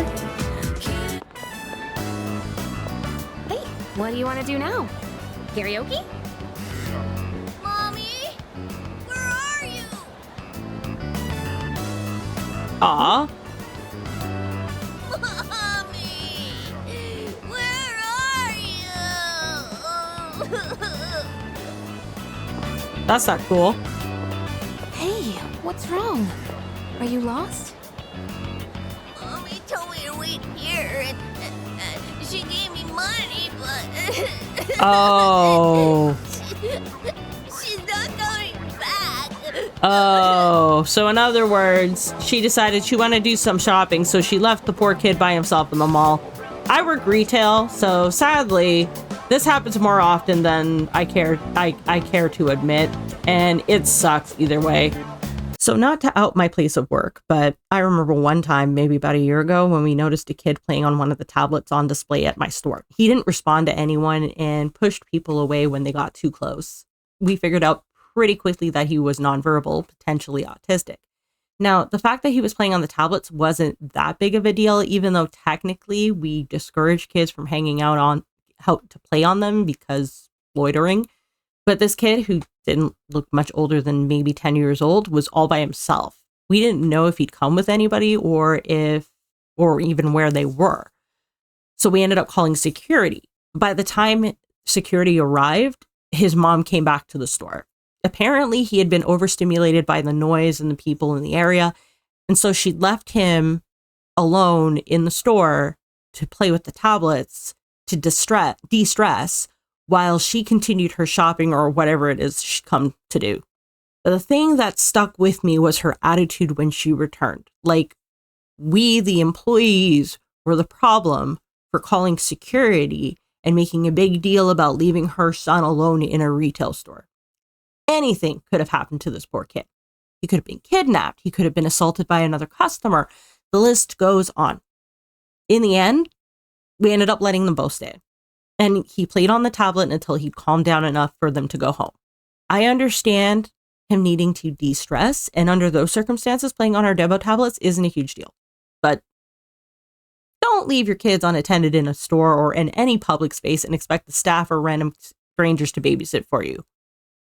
Hey, what do you want to do now? Karaoke? Mommy, where are Aw. Where are you? That's not cool. Hey, what's wrong? Are you lost? Mommy told me to wait here, and she gave me money, but Oh. she's not coming back. Oh. So in other words, she decided she wanted to do some shopping, so she left the poor kid by himself in the mall. I work retail, so sadly, this happens more often than I care to admit, and it sucks either way. So not to out my place of work, but I remember one time, maybe about a year ago, when we noticed a kid playing on one of the tablets on display at my store. He didn't respond to anyone and pushed people away when they got too close. We figured out pretty quickly that he was nonverbal, potentially autistic. Now, the fact that he was playing on the tablets wasn't that big of a deal, even though technically we discourage kids from hanging out on how to play on them because loitering. But this kid, who didn't look much older than maybe 10 years old, was all by himself. We didn't know if he'd come with anybody or even where they were. So we ended up calling security. By the time security arrived, his mom came back to the store. Apparently, he had been overstimulated by the noise and the people in the area. And so she left him alone in the store to play with the tablets to de-stress while she continued her shopping or whatever it is she'd come to do. But the thing that stuck with me was her attitude when she returned. Like, we, the employees, were the problem for calling security and making a big deal about leaving her son alone in a retail store. Anything could have happened to this poor kid. He could have been kidnapped. He could have been assaulted by another customer. The list goes on. In the end, we ended up letting them both stay. And he played on the tablet until he'd calmed down enough for them to go home. I understand him needing to de-stress, and under those circumstances, playing on our demo tablets isn't a huge deal. But don't leave your kids unattended in a store or in any public space and expect the staff or random strangers to babysit for you.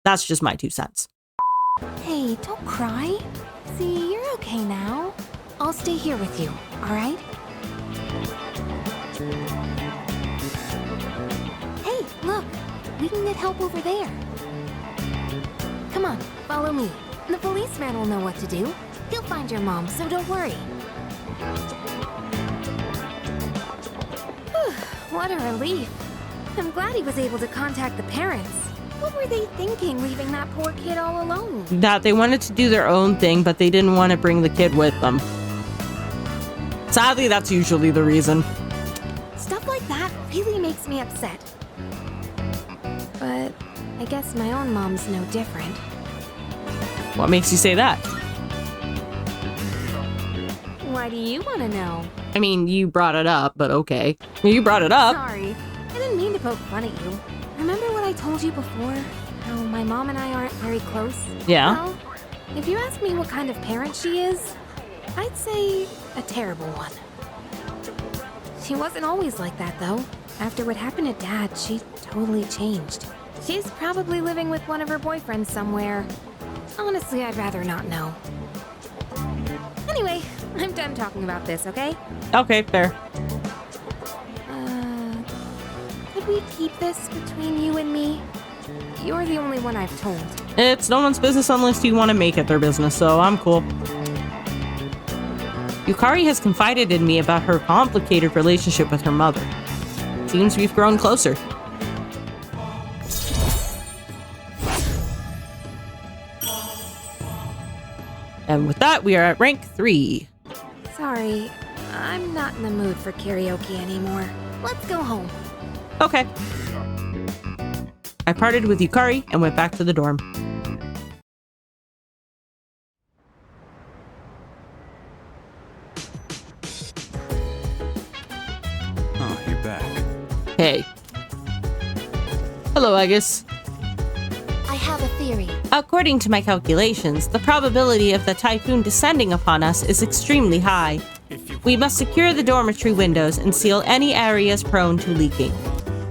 That's just my 2 cents. Hey, don't cry. See, you're okay now. I'll stay here with you, all right? Hey, look. We can get help over there. Come on, follow me. The policeman will know what to do. He'll find your mom, so don't worry. Whew, what a relief. I'm glad he was able to contact the parents. What were they thinking, leaving that poor kid all alone? That they wanted to do their own thing, but they didn't want to bring the kid with them. Sadly, that's usually the reason. Stuff like that really makes me upset. But I guess my own mom's no different. What makes you say that? Why do you want to know? I mean, you brought it up, but okay. You brought it up. Sorry, I didn't mean to poke fun at you. Remember what I told you before? How my mom and I aren't very close? Yeah. Well, if you ask me what kind of parent she is, I'd say a terrible one. She wasn't always like that, though. After what happened to Dad, she totally changed. She's probably living with one of her boyfriends somewhere. Honestly, I'd rather not know. Anyway, I'm done talking about this, okay? Okay, fair. Could we keep this between you and me? You're the only one I've told. It's no one's business unless you want to make it their business, so I'm cool. Yukari has confided in me about her complicated relationship with her mother. Seems we've grown closer. And with that, we are at rank 3. Sorry, I'm not in the mood for karaoke anymore. Let's go home. Okay. I parted with Yukari and went back to the dorm. Oh, you're back. Hey. Hello, Agus. I have a theory. According to my calculations, the probability of the typhoon descending upon us is extremely high. We must secure the dormitory windows and seal any areas prone to leaking.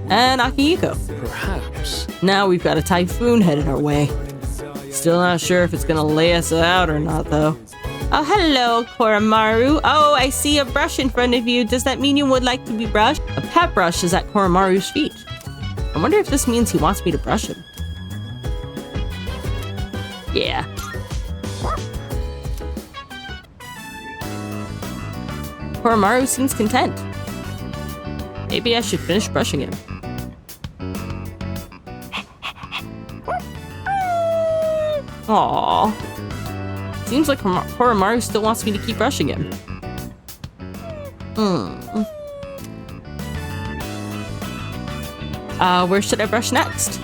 And Akihiko. Perhaps. Now we've got a typhoon headed our way. Still not sure if it's gonna lay us out or not, though. Oh, hello, Koromaru. Oh, I see a brush in front of you. Does that mean you would like to be brushed? A pet brush is at Koromaru's feet. I wonder if this means he wants me to brush him. Yeah. Koromaru seems content. Maybe I should finish brushing him. Aww. Seems like Koromaru still wants me to keep brushing him. Where should I brush next?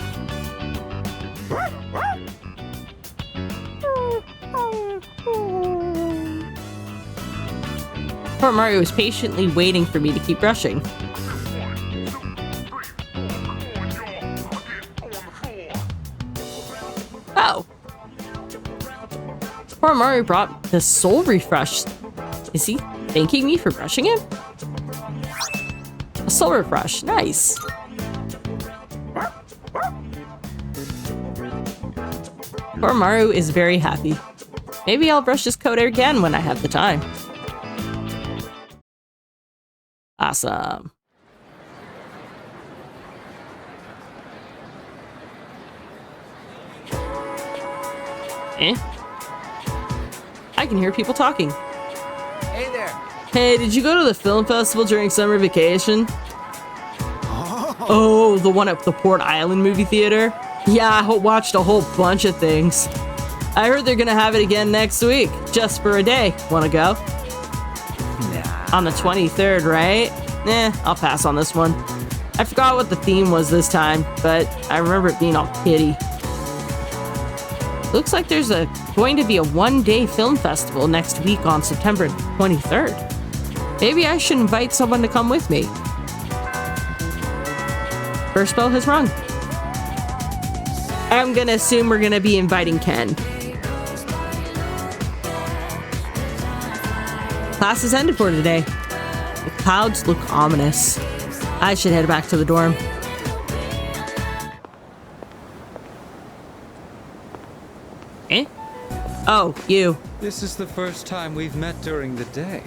Koromaru is patiently waiting for me to keep brushing. Oh. Koromaru brought the soul refresh. Is he thanking me for brushing him? A soul refresh. Nice. Koromaru is very happy. Maybe I'll brush his coat again when I have the time. Awesome. I can hear people talking. Hey there. Hey, did you go to the film festival during summer vacation? Oh, the one at the Port Island movie theater? Yeah, I watched a whole bunch of things. I heard they're gonna have it again next week, just for a day. Wanna go? Nah. On the 23rd, right? I'll pass on this one. I forgot what the theme was this time, but I remember it being all kiddie. Looks like there's going to be a one-day film festival next week on September 23rd. Maybe I should invite someone to come with me. First bell has rung. I'm gonna assume we're gonna be inviting Ken. Class is ended for today. The clouds look ominous. I should head back to the dorm. Oh, you. This is the first time we've met during the day.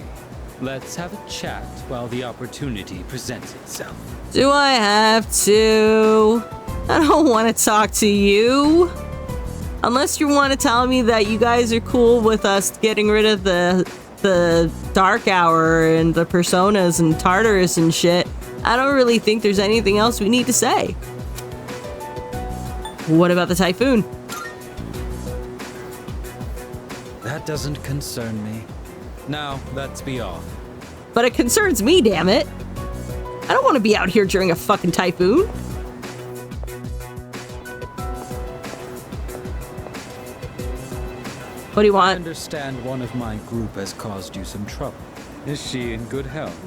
Let's have a chat while the opportunity presents itself. Do I have to? I don't want to talk to you. Unless you want to tell me that you guys are cool with us getting rid of the dark hour and the personas and Tartarus and shit. I don't really think there's anything else we need to say. What about the typhoon? That doesn't concern me. Now, let's be off. But it concerns me, damn it. I don't want to be out here during a fucking typhoon. What do you want? I understand one of my group has caused you some trouble. Is she in good health?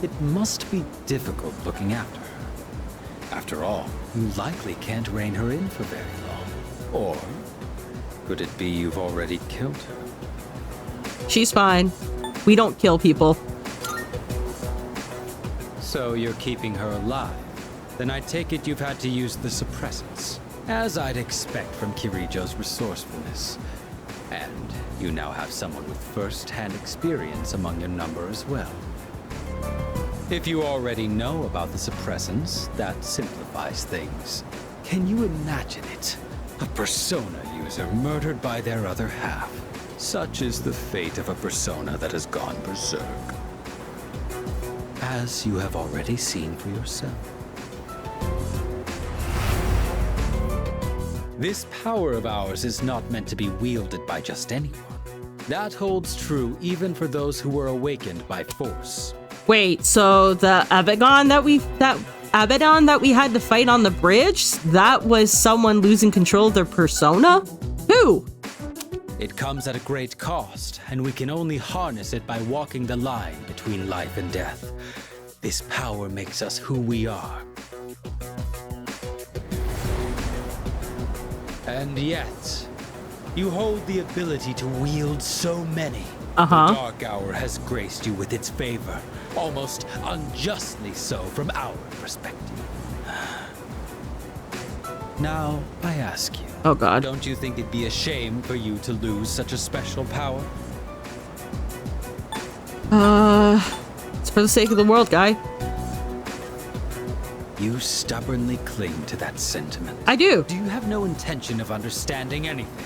It must be difficult looking after her. After all, you likely can't rein her in for very long. Or could it be you've already killed her? She's fine. We don't kill people. So you're keeping her alive. Then I take it you've had to use the suppressants. As I'd expect from Kirijo's resourcefulness. And you now have someone with first-hand experience among your number as well. If you already know about the suppressants, that simplifies things. Can you imagine it? A persona user murdered by their other half. Such is the fate of a persona that has gone berserk. As you have already seen for yourself. This power of ours is not meant to be wielded by just anyone. That holds true even for those who were awakened by force. Wait, so the Abaddon that we had to fight on the bridge, that was someone losing control of their persona? Who? It comes at a great cost, and we can only harness it by walking the line between life and death. This power makes us who we are. And yet, you hold the ability to wield so many. The Dark Hour has graced you with its favor, almost unjustly so from our perspective. Now, I ask you. Oh God. Don't you think it'd be a shame for you to lose such a special power? It's for the sake of the world, guy. You stubbornly cling to that sentiment. I do. Do you have no intention of understanding anything?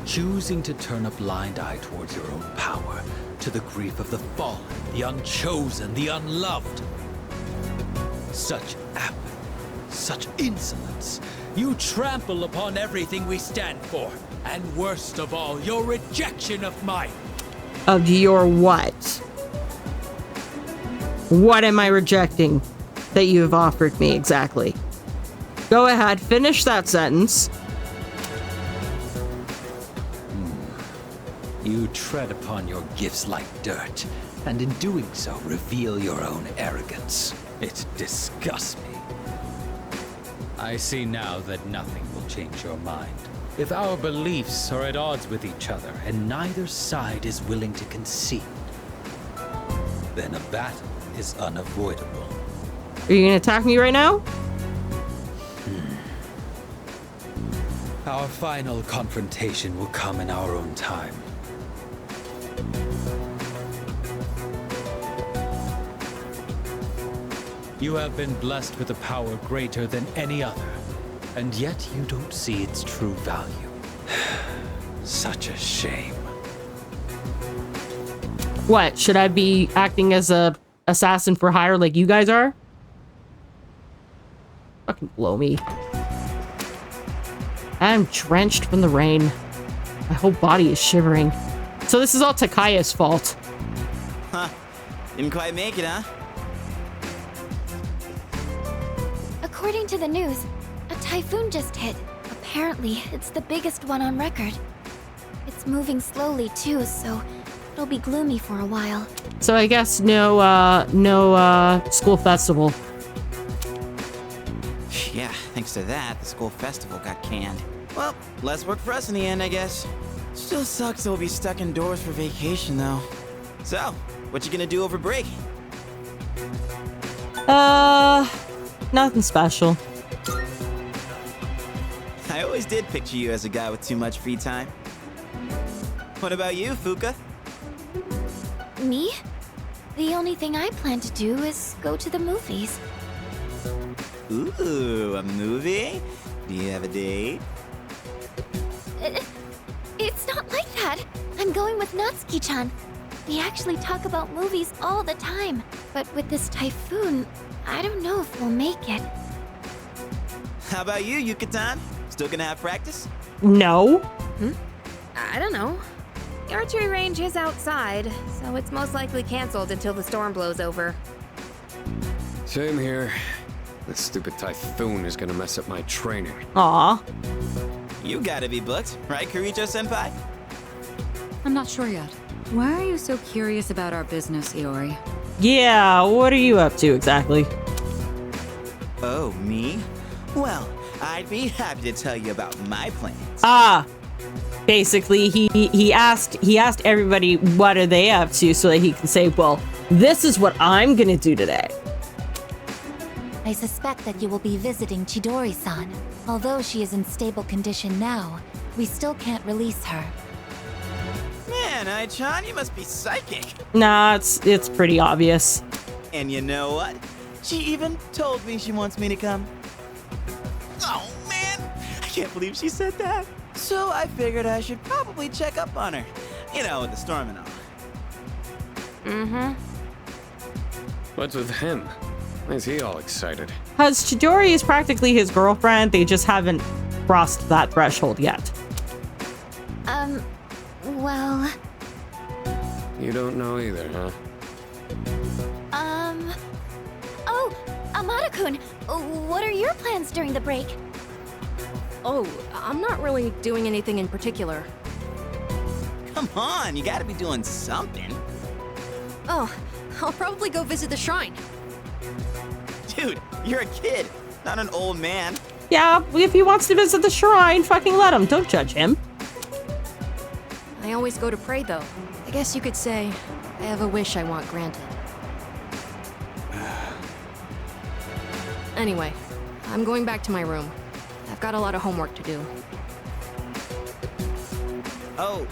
Choosing to turn a blind eye towards your own power, to the grief of the fallen, the unchosen, the unloved. Such apathy, such insolence. You trample upon everything we stand for. And worst of all, your rejection of mine. Of your what? What am I rejecting that you have offered me exactly? Go ahead, finish that sentence. You tread upon your gifts like dirt, and in doing so, reveal your own arrogance. It disgusts me. I see now that nothing will change your mind. If our beliefs are at odds with each other, and neither side is willing to concede, then a battle is unavoidable. Are you gonna attack me right now? Our final confrontation will come in our own time. You have been blessed with a power greater than any other, and yet you don't see its true value. Such a shame. What, should I be acting as a assassin for hire like you guys are? Fucking blow me. I'm drenched from the rain. My whole body is shivering. So this is all Takaya's fault. Huh. Didn't quite make it, huh? According to the news, a typhoon just hit. Apparently, it's the biggest one on record. It's moving slowly too, so it'll be gloomy for a while. So I guess no school festival. Yeah, thanks to that, the school festival got canned. Well, less work for us in the end, I guess. Still sucks that we'll be stuck indoors for vacation, though. So, what you gonna do over break? Nothing special. I always did picture you as a guy with too much free time. What about you, Fuka? Me? The only thing I plan to do is go to the movies. Ooh, a movie? Do you have a date? It's not like that. I'm going with Natsuki-chan. We actually talk about movies all the time. But with this typhoon, I don't know if we'll make it. How about you, Yucatan? Still gonna have practice? No. I don't know. The archery range is outside, so it's most likely canceled until the storm blows over. Same here. This stupid typhoon is gonna mess up my training. Aw. You gotta be booked, right, Kirijo-senpai? I'm not sure yet. Why are you so curious about our business, Iori? Yeah, what are you up to exactly? Oh, me? Well, I'd be happy to tell you about my plans. Basically, he asked everybody what are they up to so that he can say, well, this is what I'm gonna do today. I suspect that you will be visiting Chidori-san. Although she is in stable condition now, we still can't release her. Man, Ai-chan, you must be psychic. Nah, it's pretty obvious. And you know what? She even told me she wants me to come. Oh, man! I can't believe she said that. So I figured I should probably check up on her. You know, with the storm and all. Mm-hmm. What's with him? Why is he all excited? Because Chidori is practically his girlfriend, they just haven't crossed that threshold yet. Well... You don't know either, huh? Oh, Amada-kun, what are your plans during the break? Oh, I'm not really doing anything in particular. Come on, you gotta be doing something. Oh, I'll probably go visit the shrine. Dude, you're a kid, not an old man. Yeah, if he wants to visit the shrine, fucking let him. Don't judge him. I always go to pray, though. I guess you could say I have a wish I want granted. Anyway, I'm going back to my room. I've got a lot of homework to do. Oh,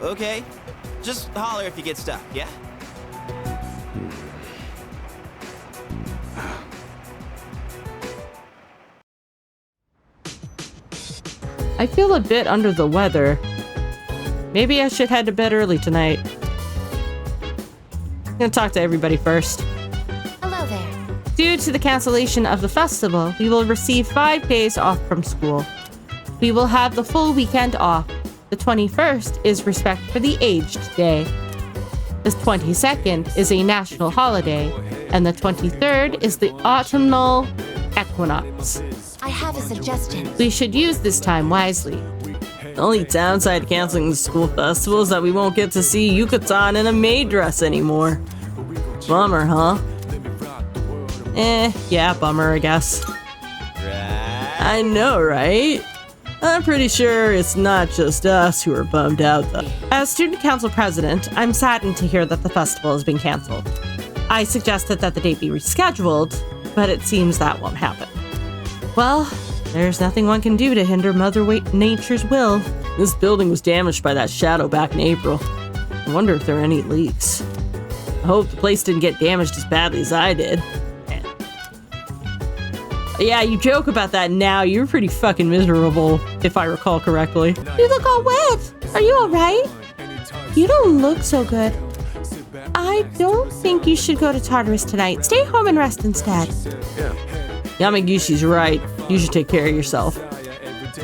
okay. Just holler if you get stuck, yeah? I feel a bit under the weather. Maybe I should head to bed early tonight. I'm gonna talk to everybody first. Hello there. Due to the cancellation of the festival, we will receive 5 days off from school. We will have the full weekend off. The 21st is Respect for the Aged Day. The 22nd is a national holiday, and the 23rd is the autumnal equinox. I have a suggestion. We should use this time wisely. The only downside to canceling the school festival is that we won't get to see Yuka-tan in a maid dress anymore. Bummer, huh? Yeah, bummer, I guess. I know, right? I'm pretty sure it's not just us who are bummed out, though. As student council president, I'm saddened to hear that the festival has been canceled. I suggested that the date be rescheduled, but it seems that won't happen. Well, there's nothing one can do to hinder Mother Nature's will. This building was damaged by that shadow back in April. I wonder if there are any leaks. I hope the place didn't get damaged as badly as I did. Yeah, you joke about that now. You're pretty fucking miserable, if I recall correctly. You look all wet. Are you alright? You don't look so good. I don't think you should go to Tartarus tonight. Stay home and rest instead. Yamagushi's right. You should take care of yourself.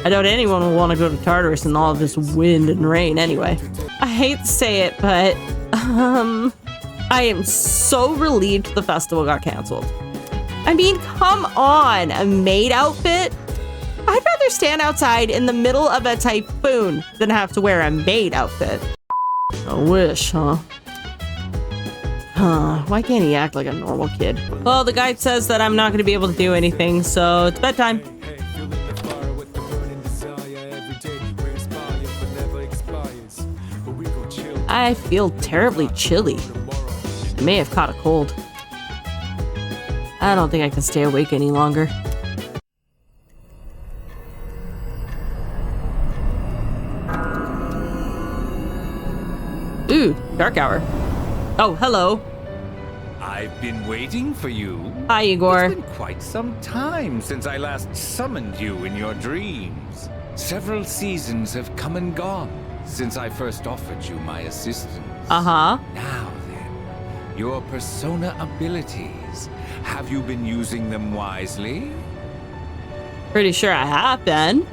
I doubt anyone will want to go to Tartarus in all of this wind and rain anyway. I hate to say it, but, I am so relieved the festival got canceled. I mean, come on, a maid outfit? I'd rather stand outside in the middle of a typhoon than have to wear a maid outfit. I wish, huh? Why can't he act like a normal kid? Well, the guide says that I'm not going to be able to do anything, so it's bedtime. I feel terribly chilly. I may have caught a cold. I don't think I can stay awake any longer. Ooh, dark hour. Oh, hello. I've been waiting for you. Hi, Igor. It's been quite some time since I last summoned you in your dreams. Several seasons have come and gone since I first offered you my assistance. Uh-huh. Now then, your persona abilities. Have you been using them wisely? Pretty sure I have been.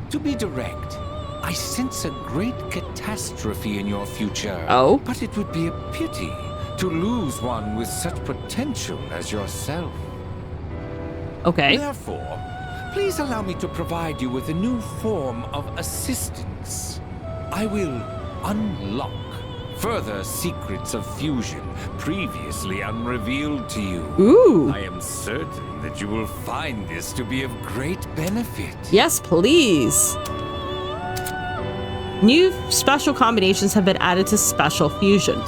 To be direct, I sense a great catastrophe in your future. Oh? But it would be a pity to lose one with such potential as yourself. Okay. Therefore, please allow me to provide you with a new form of assistance. I will unlock further secrets of fusion previously unrevealed to you. Ooh. I am certain that you will find this to be of great benefit. Yes, please. New special combinations have been added to Special Fusion.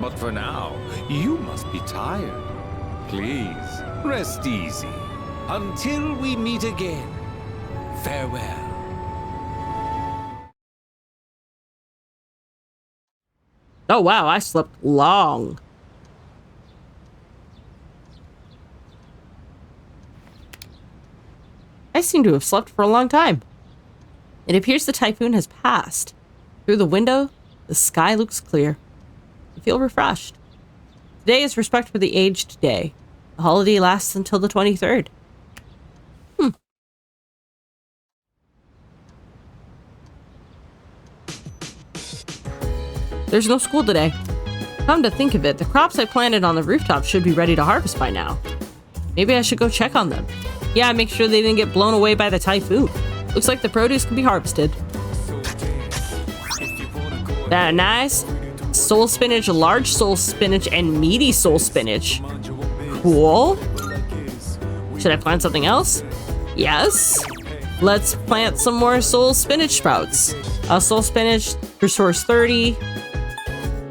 But for now, you must be tired. Please, rest easy. Until we meet again, farewell. Oh wow, I slept long. I seem to have slept for a long time. It appears the typhoon has passed. Through the window, the sky looks clear. I feel refreshed. Today is Respect for the Aged Day. The holiday lasts until the 23rd. There's no school today. Come to think of it, the crops I planted on the rooftop should be ready to harvest by now. Maybe I should go check on them. Yeah, make sure they didn't get blown away by the typhoon. Looks like the produce can be harvested. That nice. Soul spinach, large soul spinach, and meaty soul spinach. Cool. Should I plant something else? Yes. Let's plant some more soul spinach sprouts. Soul spinach restores 30.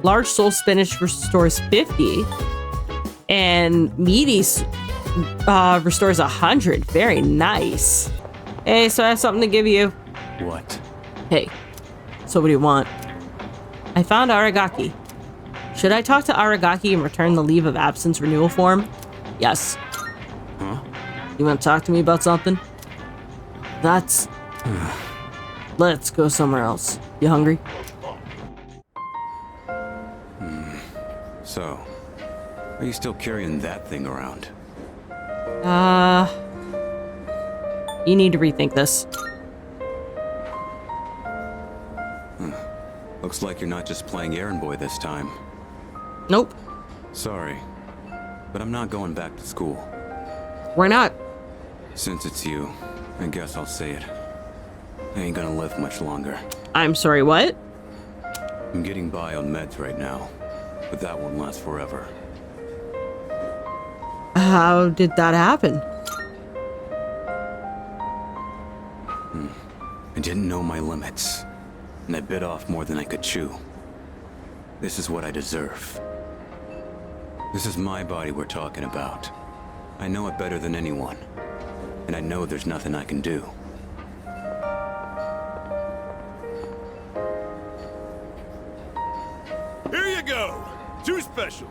Large soul spinach restores 50. And meaty restores 100. Very nice. Hey, so I have something to give you. What? Hey, so what do you want? I found Aragaki. Should I talk to Aragaki and return the leave of absence renewal form? Yes. Huh? You want to talk to me about something? That's... Let's go somewhere else. You hungry? So, are you still carrying that thing around? You need to rethink this. Looks like you're not just playing errand boy this time. Nope. Sorry, but I'm not going back to school. Why not? Since it's you, I guess I'll say it. I ain't gonna live much longer. I'm sorry, what? I'm getting by on meds right now, but that won't last forever. How did that happen? I didn't know my limits, and I bit off more than I could chew. This is what I deserve. This is my body we're talking about. I know it better than anyone, and I know there's nothing I can do. Here you go! 2 specials!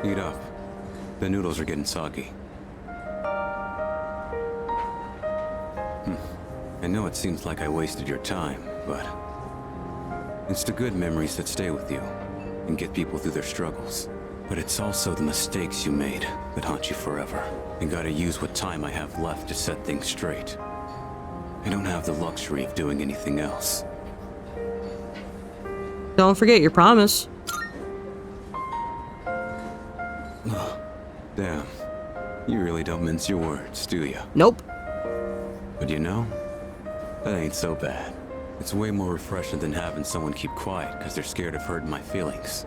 Eat up. The noodles are getting soggy. I know it seems like I wasted your time, but it's the good memories that stay with you and get people through their struggles. But it's also the mistakes you made that haunt you forever. I gotta use what time I have left to set things straight. I don't have the luxury of doing anything else. Don't forget your promise. Damn. You really don't mince your words, do you? Nope. But you know, that ain't so bad. It's way more refreshing than having someone keep quiet because they're scared of hurting my feelings.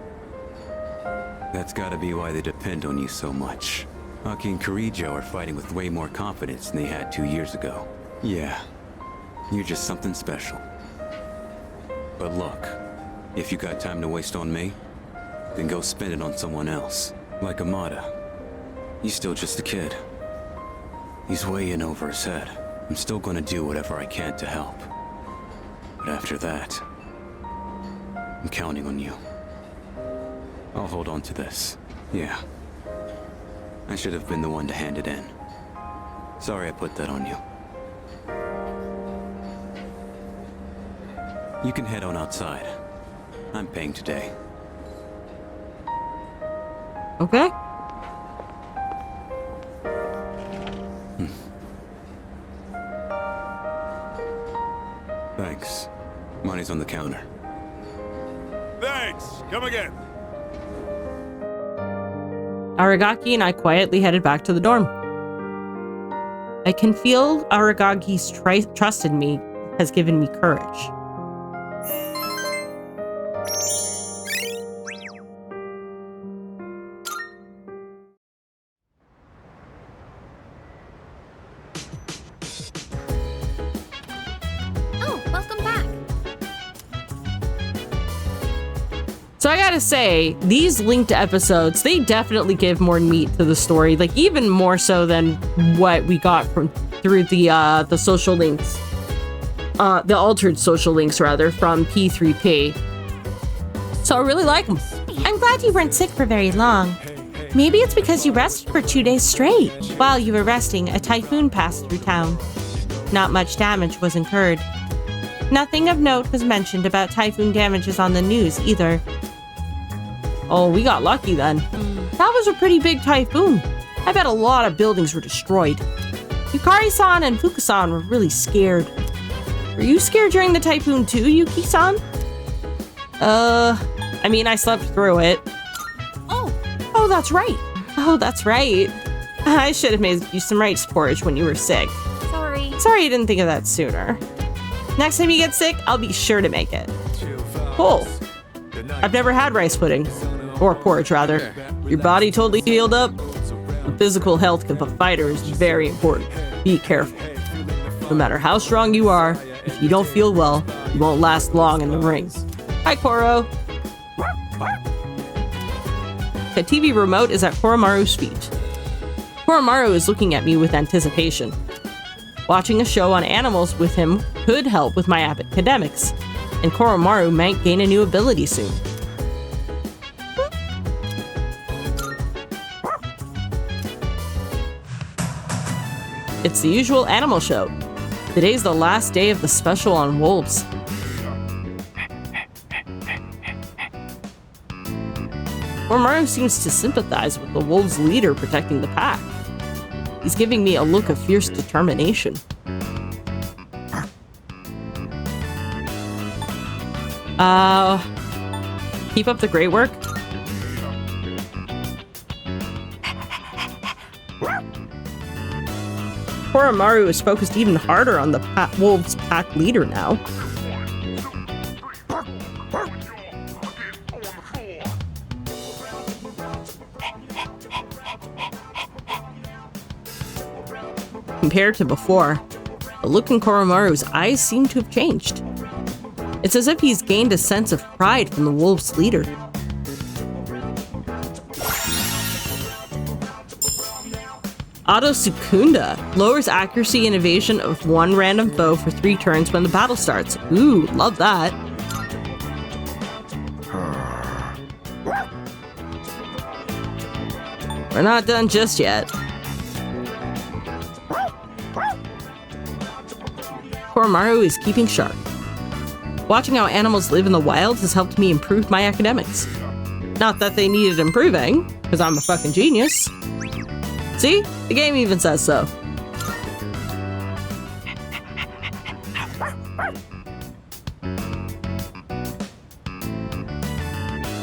That's gotta be why they depend on you so much. Aki and Kirijo are fighting with way more confidence than they had 2 years ago. Yeah, you're just something special. But look, if you got time to waste on me, then go spend it on someone else. Like Amada. He's still just a kid. He's way in over his head. I'm still gonna do whatever I can to help. But after that, I'm counting on you. I'll hold on to this. Yeah. I should have been the one to hand it in. Sorry I put that on you. You can head on outside. I'm paying today. Okay. Thanks. Money's on the counter. Thanks! Come again! Aragaki and I quietly headed back to the dorm. I can feel Aragaki's trust in me has given me courage. So I gotta say, these linked episodes, they definitely give more meat to the story, like even more so than what we got from through the social links, the altered social links rather, from P3P. So I really like them. I'm glad you weren't sick for very long. Maybe it's because you rested for 2 days straight. While you were resting, a typhoon passed through town. Not much damage was incurred. Nothing of note was mentioned about typhoon damages on the news either. Oh, we got lucky then. That was a pretty big typhoon. I bet a lot of buildings were destroyed. Yukari-san and Fuka-san were really scared. Were you scared during the typhoon too, Yuki-san? I mean, I slept through it. Oh, that's right. Oh, that's right. I should have made you some rice porridge when you were sick. Sorry I didn't think of that sooner. Next time you get sick, I'll be sure to make it. Cool. I've never had rice pudding. Or porridge, rather. Your body totally healed up? The physical health of a fighter is very important. Be careful. No matter how strong you are, if you don't feel well, you won't last long in the ring. Hi, Koro. The TV remote is at Koromaru's feet. Koromaru is looking at me with anticipation. Watching a show on animals with him could help with my academics, and Koromaru might gain a new ability soon. It's the usual animal show. Today's the last day of the special on wolves. Koromaru seems to sympathize with the wolves' leader protecting the pack. He's giving me a look of fierce determination. Keep up the great work. Koromaru is focused even harder on the wolves' pack leader now. Compared to before, the look in Koromaru's eyes seem to have changed. It's as if he's gained a sense of pride from the wolves' leader. Auto Sukunda lowers accuracy and evasion of one random foe for 3 turns when the battle starts. Ooh, love that. We're not done just yet. Koromaru is keeping sharp. Watching how animals live in the wild has helped me improve my academics. Not that they needed improving, because I'm a fucking genius. See? The game even says so.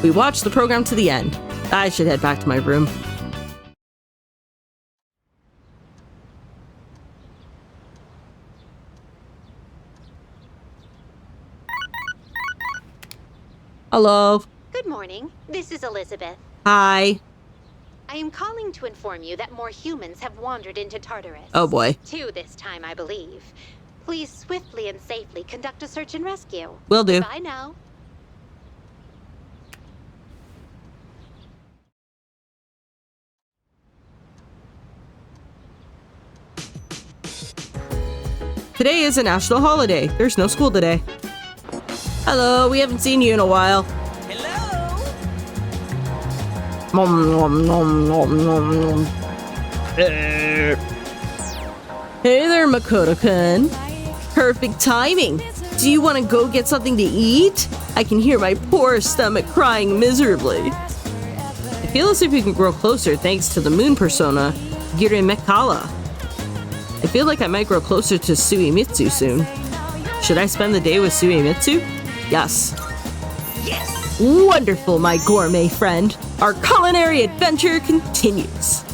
We watched the program to the end. I should head back to my room. Hello. Good morning. This is Elizabeth. Hi. I am calling to inform you that more humans have wandered into Tartarus. Oh boy. 2 this time, I believe. Please swiftly and safely conduct a search and rescue. Will do. Bye now. Today is a national holiday. There's no school today. Hello, we haven't seen you in a while. Hello. Nom, nom, nom, nom, nom. Hey there, Makoto-kun. Perfect timing. Do you want to go get something to eat? I can hear my poor stomach crying miserably. I feel as if you can grow closer thanks to the moon persona, Girimekala. I feel like I might grow closer to Suimitsu soon. Should I spend the day with Suimitsu? Yes. Yes! Wonderful, my gourmet friend. Our culinary adventure continues.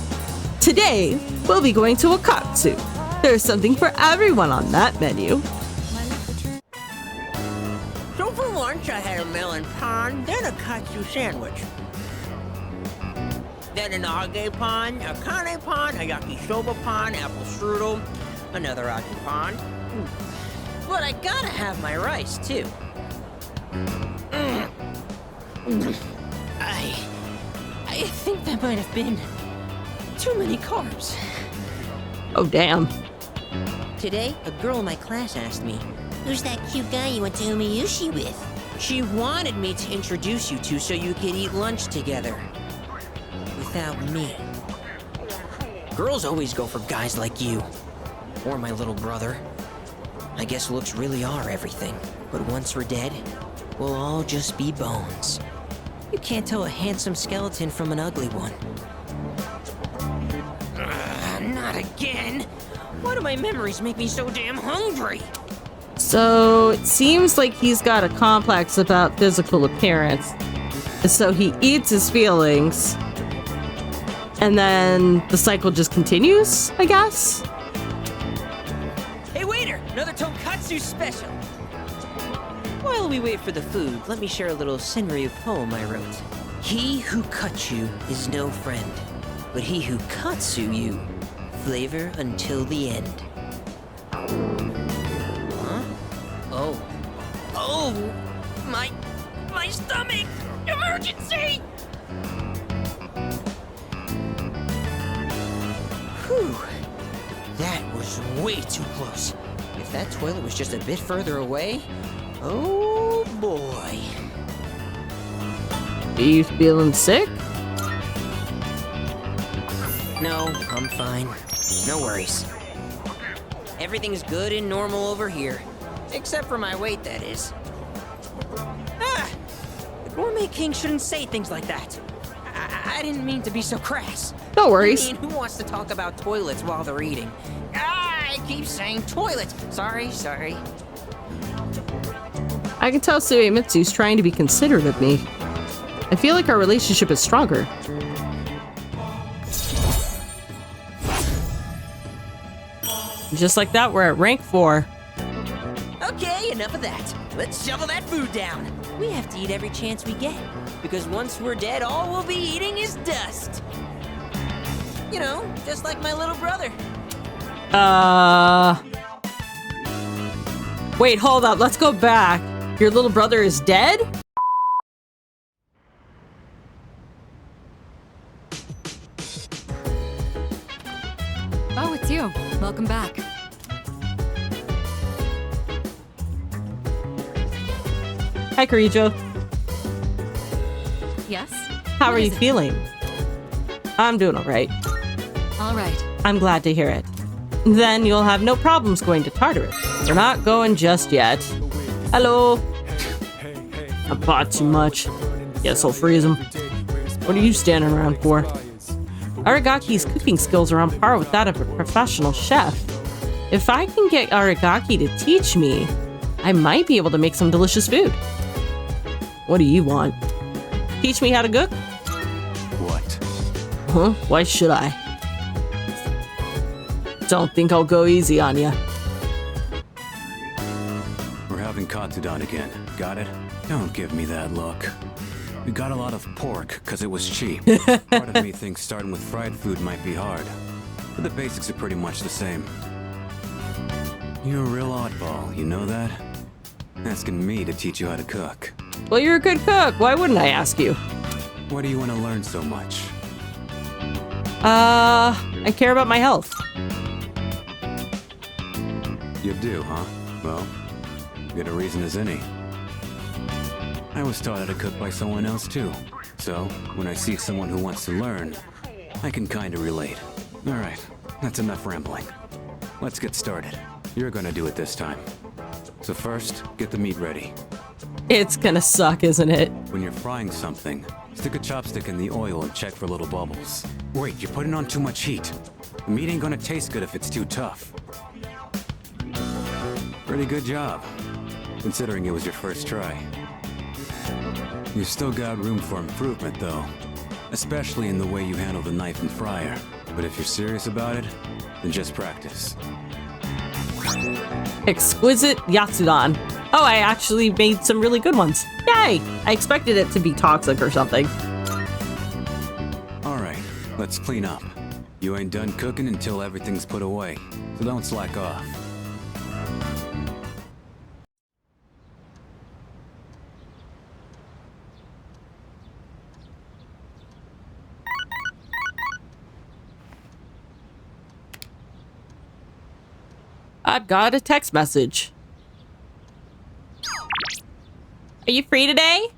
Today, we'll be going to Wakatsu. There's something for everyone on that menu. So for lunch, I had a melon pan, then a katsu sandwich. Then an age pan, a kane pan, a yakisoba pan, apple strudel, another age pan. But I gotta have my rice, too. I think that might have been too many carbs. Oh, damn. Today, a girl in my class asked me, "Who's that cute guy you went to Umiyushi with?" She wanted me to introduce you to so you could eat lunch together. Without me. Girls always go for guys like you. Or my little brother. I guess looks really are everything. But once we're dead, we'll all just be bones. You can't tell a handsome skeleton from an ugly one. Not again! Why do my memories make me so damn hungry? So, it seems like he's got a complex about physical appearance. So he eats his feelings. And then the cycle just continues, I guess? Hey waiter, another tonkatsu special! While we wait for the food, let me share a little Senryu poem I wrote. He who cuts you is no friend, but he who katsu you, flavor until the end. Huh? Oh. Oh! My stomach! Emergency! Whew. That was way too close. If that toilet was just a bit further away, oh boy. Are you feeling sick? No, I'm fine. No worries. Everything's good and normal over here. Except for my weight, that is. Ah! The Gourmet King shouldn't say things like that. I didn't mean to be so crass. No worries. I mean, who wants to talk about toilets while they're eating? I keep saying toilets. Sorry. I can tell Suemitsu's trying to be considerate of me. I feel like our relationship is stronger. Just like that, we're at rank 4. Okay, enough of that. Let's shovel that food down. We have to eat every chance we get, because once we're dead, all we'll be eating is dust. You know, just like my little brother. Wait, hold up. Let's go back. Your little brother is dead? Oh, it's you. Welcome back. Hi, Kirijo. Yes? How are you feeling? I'm doing all right. All right. I'm glad to hear it. Then you'll have no problems going to Tartarus. We're not going just yet. Hello. I bought too much. Guess I'll freeze him. What are you standing around for? Aragaki's cooking skills are on par with that of a professional chef. If I can get Aragaki to teach me, I might be able to make some delicious food. What do you want? Teach me how to cook? What? Huh? Why should I? Don't think I'll go easy on ya. We're having Katsudan again. Got it? Don't give me that look. We got a lot of pork because it was cheap. Part of me thinks starting with fried food might be hard, but the basics are pretty much the same. You're a real oddball, you know that? Asking me to teach you how to cook. Well, you're a good cook. Why wouldn't I ask you? Why do you want to learn so much? I care about my health. You do, huh? Well, good a reason as any. I was taught how to cook by someone else too. So, when I see someone who wants to learn, I can kinda relate. Alright, that's enough rambling. Let's get started. You're gonna do it this time. So first, get the meat ready. It's gonna suck, isn't it? When you're frying something, stick a chopstick in the oil and check for little bubbles. Wait, you're putting on too much heat. The meat ain't gonna taste good if it's too tough. Pretty good job, considering it was your first try. You've still got room for improvement, though. Especially in the way you handle the knife and fryer. But if you're serious about it, then just practice. Exquisite Yatsudan. Oh, I actually made some really good ones. Yay! I expected it to be toxic or something. Alright, let's clean up. You ain't done cooking until everything's put away, so don't slack off. I've got a text message. Are you free today?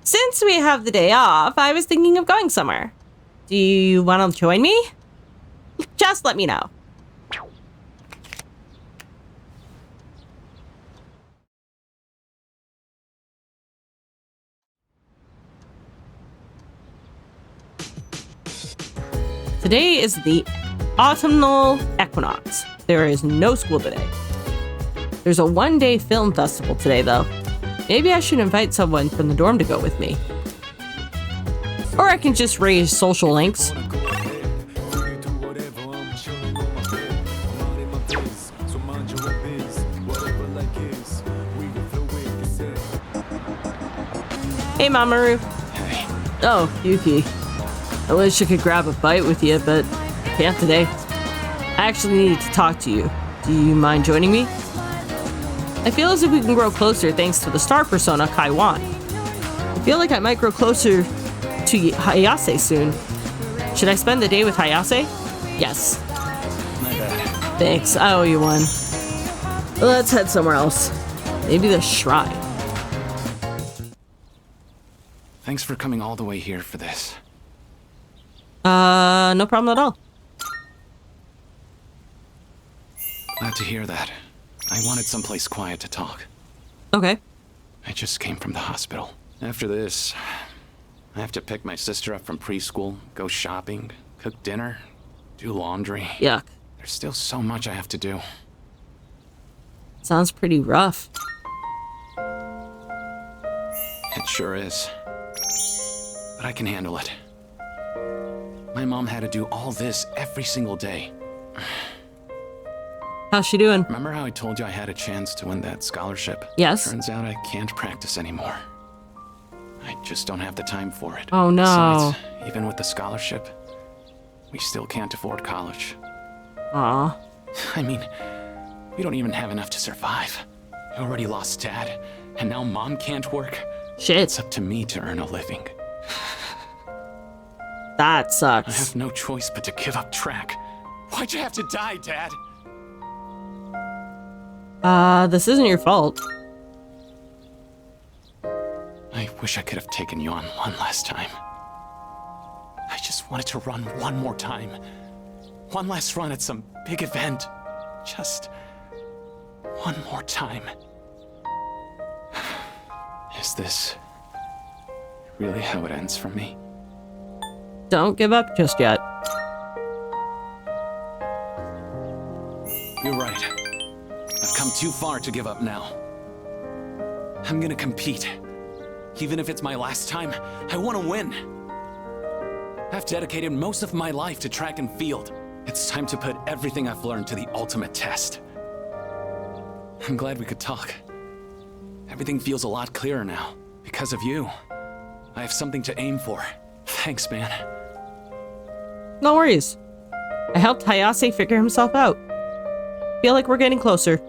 Since we have the day off, I was thinking of going somewhere. Do you want to join me? Just let me know. Today is the autumnal equinox. There is no school today. There's a one-day film festival today, though. Maybe I should invite someone from the dorm to go with me. Or I can just raise social links. Hey, Mamoru. Oh, Yuki. I wish I could grab a bite with you, but can't today. I actually needed to talk to you. Do you mind joining me? I feel as if we can grow closer thanks to the star persona, Kaiwan. I feel like I might grow closer to Hayase soon. Should I spend the day with Hayase? Yes. My bad. Thanks, I owe you one. Let's head somewhere else. Maybe the shrine. Thanks for coming all the way here for this. No problem at all. Glad to hear that. I wanted someplace quiet to talk. Okay. I just came from the hospital. After this, I have to pick my sister up from preschool, go shopping, cook dinner, do laundry. Yuck. There's still so much I have to do. Sounds pretty rough. It sure is. But I can handle it. My mom had to do all this every single day. How's she doing? Remember how I told you I had a chance to win that scholarship? Yes. Turns out I can't practice anymore. I just don't have the time for it. Oh no. Besides, even with the scholarship, we still can't afford college. Aw. I mean, we don't even have enough to survive. We already lost Dad, and now Mom can't work. Shit. It's up to me to earn a living. That I sucks. have no choice but to give up track. Why'd you have to die, Dad? This isn't your fault. I wish I could have taken you on one last time. I just wanted to run one more time. One last run at some big event. Just one more time. Is this really how it ends for me? Don't give up just yet. You're right. I've come too far to give up now. I'm gonna compete. Even if it's my last time, I want to win. I've dedicated most of my life to track and field. It's time to put everything I've learned to the ultimate test. I'm glad we could talk. Everything feels a lot clearer now. Because of you, I have something to aim for. Thanks, man. No worries. I helped Hayase figure himself out. Feel like we're getting closer.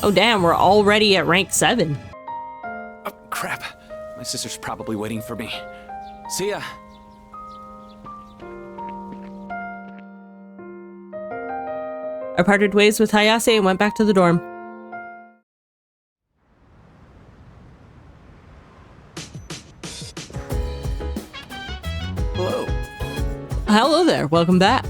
Oh damn, we're already at rank 7. Oh, crap. My sister's probably waiting for me. See ya. I parted ways with Hayase and went back to the dorm. Hello. Hello there, welcome back.